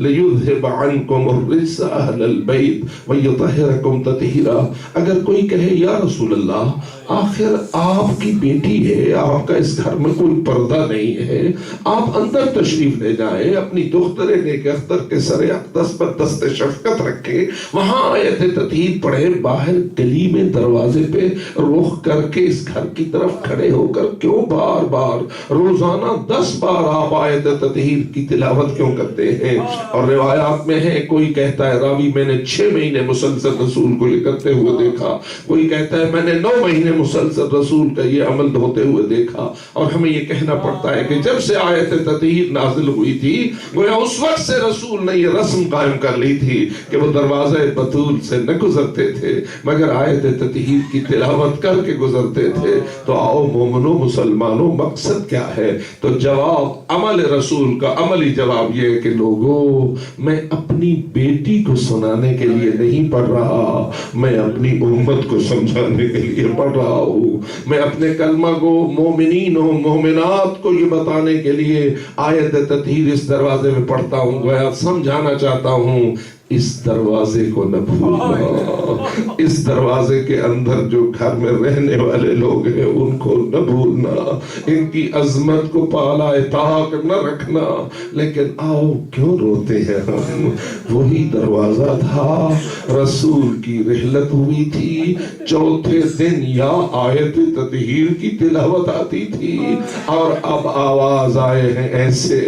لیذہب عنکم الرجس اہل البیت ویطہرکم تطہیرا. اگر کوئی کہے یا رسول اللہ آخر آپ کی بیٹی ہے، آپ کا اس گھر میں کوئی پردہ نہیں ہے، آپ اندر تشریف لے جائیں، اپنی دختر نیک اختر کے سر اقدس پر دست شفقت رکھیں، وہاں آیت تطہیر پڑھیں، باہر گلی میں دروازے پہ رخ کر کے اس گھر کی طرف کھڑے ہو کر کیوں بار بار روزانہ 10 بار آپ آیت تطہیر کی تلاوت کیوں کرتے ہیں؟ اور روایات میں ہے، کوئی کہتا ہے راوی میں نے 6 مہینے مسلسل رسول کو یہ کرتے ہوئے دیکھا، کوئی کہتا ہے میں نے 9 مہینے مسلسل رسول کا یہ عمل ہوتے ہوئے دیکھا. اور ہمیں یہ کہنا پڑتا ہے کہ جب سے آیت تطہیر نازل ہوئی تھی گویا اس وقت سے رسول نے یہ رسم قائم کر لی تھی کہ وہ دروازہ بطول سے نہ گزرتے تھے مگر آیت تطہیر کی تلاوت کر کے گزرتے تھے. تو آؤ مومنوں مسلمانوں، مقصد کیا ہے؟ تو جواب عمل رسول کا عملی جواب یہ ہے کہ لوگوں میں اپنی بیٹی کو سنانے کے لیے نہیں پڑھ رہا، میں اپنی امت کو سمجھانے کے لیے پڑھ رہا ہوں، میں اپنے کلمہ کو مومنین و مومنات کو یہ بتانے کے لیے آیت تطہیر اس دروازے میں پڑھتا ہوں، گویا سمجھانا چاہتا ہوں اس دروازے کو نہ بھولنا، اس دروازے کے اندر جو گھر میں رہنے والے لوگ ہیں ان کو نہ بھولنا، ان کی عظمت کو پالا طاق نہ رکھنا. لیکن آؤ کیوں روتے ہیں ہم؟ وہی دروازہ تھا، رسول کی رحلت ہوئی تھی، چوتھے دن یا آیت تطہیر کی تلاوت آتی تھی، اور اب آواز آئے ہیں ایسے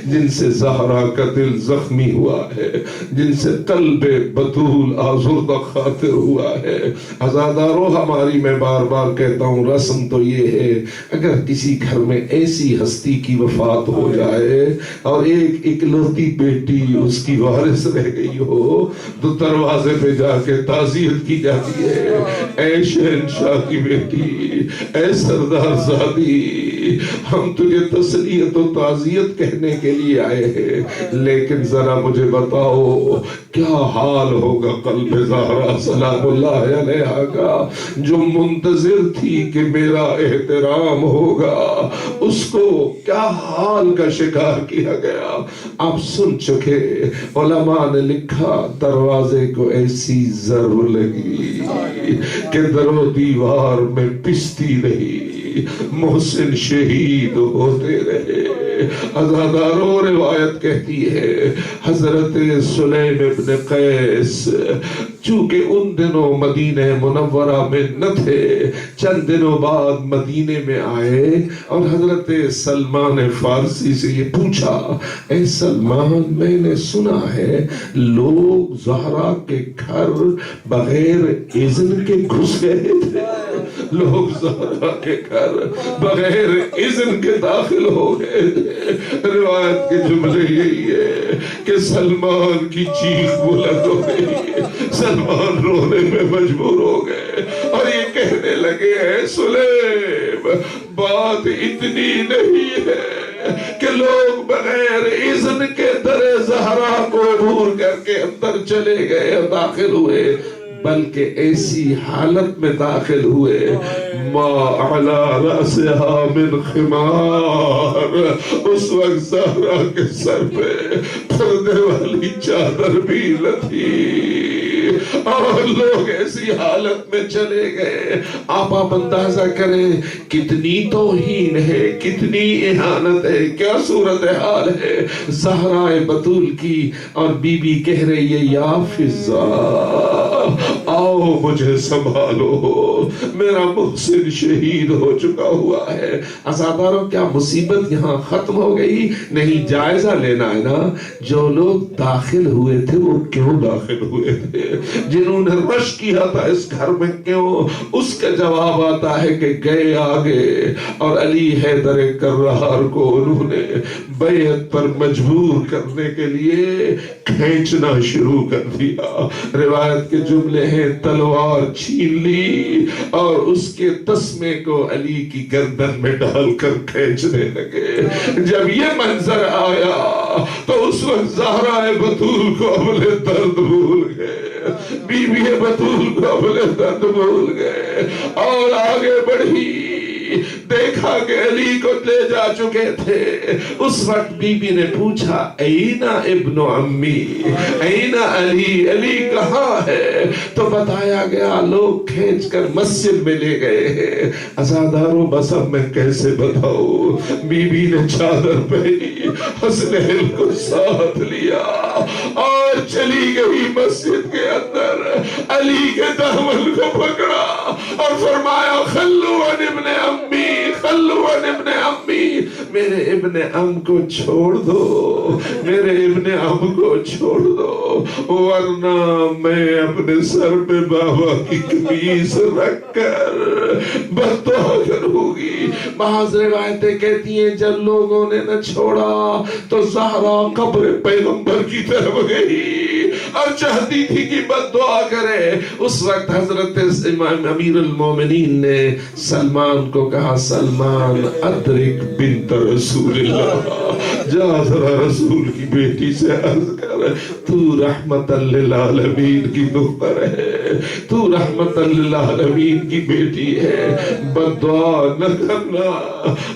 جن سے زہرا کا دل زخمی ہوا ہے، جن سے قلب بطول آزردہ خاطر ہوا ہے. عزادارو ہماری میں بار بار کہتا ہوں رسم تو یہ ہے اگر کسی گھر میں ایسی ہستی کی وفات ہو جائے اور ایک اکلوتی بیٹی اس کی وارث رہ گئی ہو تو دروازے پہ جا کے تعزیت کی جاتی ہے، اے شہنشاہ کی بیٹی، اے سردار زادی، ہم تجھے تسلیت و تعزیت کہنے کے لیے آئے ہیں، لیکن ذرا مجھے بتاؤ کیا حال ہوگا قلب زہرا سلام اللہ علیہا کا جو منتظر تھی کہ میرا احترام ہوگا، اس کو کیا حال کا شکار کیا گیا. آپ سن چکے، علماء نے لکھا دروازے کو ایسی ضرب لگی کہ در و دیوار میں پستی رہی، محسن شہید ہوتے رہے. عزاداروں روایت کہتی ہے حضرت سلیم ابن قیس چونکہ ان دنوں مدینہ منورہ میں نہ تھے، چند دنوں بعد مدینے میں آئے اور حضرت سلمان فارسی سے یہ پوچھا، اے سلمان میں نے سنا ہے لوگ زہرا کے گھر بغیر اذن کے گھس گئے تھے، لوگ زہرا کے گھر بغیر اذن کے داخل ہو گئے تھے. روایت کے جملے یہی ہے کہ سلمان کی چیخ بلند ہو گئی، سلمان رونے میں مجبور ہو گئے اور یہ کہنے لگے اے سلیم بات اتنی نہیں ہے کہ لوگ بغیر اذن کے در زہرا کو عبور کر کے اندر چلے گئے اور داخل ہوئے، بلکہ ایسی حالت میں داخل ہوئے ما علی رأسها من خمار، اس وقت زہرا کے سر پہ پردے والی چادر بھی نہ تھی اور لوگ ایسی حالت میں چلے گئے. آپ اندازہ کریں کتنی توہین ہے، کتنی اہانت ہے، کیا صورتحال ہے زہرا بطول کی. اور بی بی کہہ رہی ہے یا فضا آؤ آؤ مجھے سنبھالو، میرا محسن شہید ہو چکا ہوا ہے۔ عزاداروں کیا مصیبت یہاں ختم ہو گئی؟ نہیں، جائزہ لینا ہے نا، جو لوگ داخل ہوئے تھے وہ کیوں داخل ہوئے تھے، جنہوں نے رش کیا تھا اس گھر میں کیوں؟ اس کا جواب آتا ہے کہ گئے آگے اور علی حیدر کرار کو انہوں نے بیعت پر مجبور کرنے کے لیے کھینچنا شروع کر دیا۔ روایت کے جملے ہیں، تلوار چھین لی اور اس کے تسمے کو علی کی گردن میں ڈال کر کھینچنے لگے۔ جب یہ منظر آیا تو اس وقت زہرا بطول کو اپنے درد بھول گئے، بی بی بطول کو اپنے درد بھول گئے اور آگے بڑھی۔ دیکھا کہ علی کو لے جا چکے تھے۔ اس وقت بی بی نے پوچھا، اینا ابن عمی، اینا علی، علی کہاں ہے؟ تو بتایا گیا لوگ کھینچ کر مسجد میں لے گئے ہیں۔ عزاداروں بس اب میں کیسے بتاؤں؟ بی بی نے چادر پہنی، حسنین کو ساتھ لیا اور چلی گئی مسجد کے اندر۔ علی کے دامن کو پکڑا اور فرمایا، خلو عن ابن امی، خلو عن ابن امی، میرے ابن ام کو چھوڑ دو، میرے ابن ام کو چھوڑ دو، ورنہ میں اپنے سر پہ بابا کی قمیص رکھ کر بددعا کروں گی۔ بعض روایتیں کہتی ہیں جب لوگوں نے نہ چھوڑا تو زہرا قبر پیغمبر کی طرف گئی اور چاہتی تھی کہ بددعا کرے۔ اس وقت حضرت امام امیر المومنین نے سلمان کو کہا، سلمان ادرک بنت رسول اللہ، جا ذرا رسول کی بیٹی سے عرض کر، تو رحمت للعالمین کی دختر ہے، تو رحمت للعالمین کی بیٹی ہے، بددعا نہ کرنا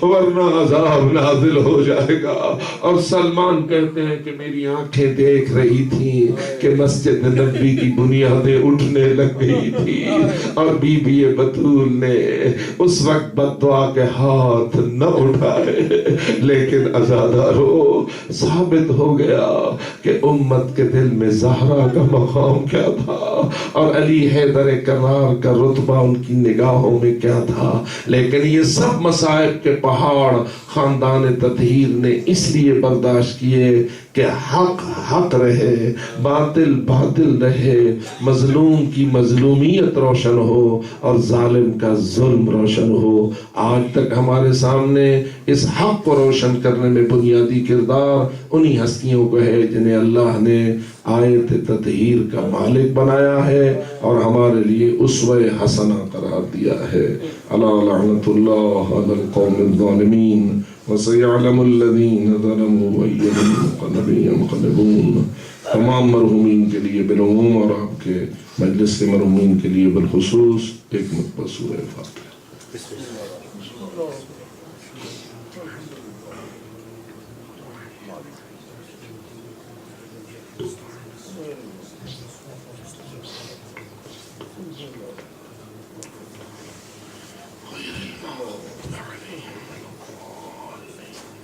ورنہ عذاب نازل ہو جائے گا۔ اور سلمان کہتے ہیں کہ میری آنکھیں دیکھ رہی تھیں کہ مسجد نبی کی بنیادیں اٹھنے لگ گئی تھی اور بی بی بطول نے اس وقت بددعا کے ہاتھ نہ اٹھائے، لیکن عزادارو ثابت ہو گیا کہ امت کے دل میں زہرا کا مقام کیا تھا اور علی حیدر کرار کا رتبہ ان کی نگاہوں میں کیا تھا۔ لیکن یہ سب مصائب کے پہاڑ خاندان تطہیر نے اس لیے برداشت کیے کہ حق حق رہے، باطل باطل رہے، مظلوم کی مظلومیت روشن ہو اور ظالم کا ظلم روشن ہو۔ آج تک ہمارے سامنے اس حق کو روشن کرنے میں بنیادی کردار انہی ہستیوں کو ہے جنہیں اللہ نے آیت تطہیر کا مالک بنایا ہے اور ہمارے لیے اسوہ حسنہ قرار دیا ہے۔ الا لعنت اللہ علی القوم الظالمین وسيعلم الذين ظلموا أي منقلب ينقلبون۔ تمام مرحومین کے لیے بالعموم اور آپ کے مجلس کے مرحومین کے لیے بالخصوص ایک مرتبہ سورہ فاتحہ۔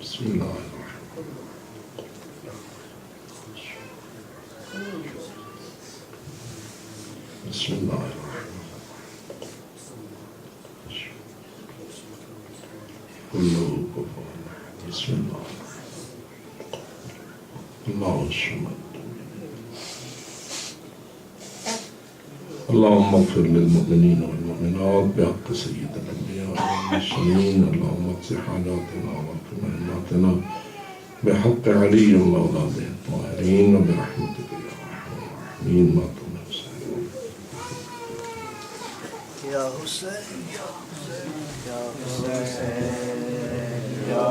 بسم اللہ بسم اللہ بسم اللہ اللہ الصمد اللهم اغفر للمؤمنين والمؤمنات بحق سيد الأنبياء والمرسلين اللهم اقض حاجاتنا واقض مهماتنا بحق علي وأولاده الطاهرين وبرحمتك يا أرحم الراحمين ما تمنى
يا حسين يا حسين يا حسين يا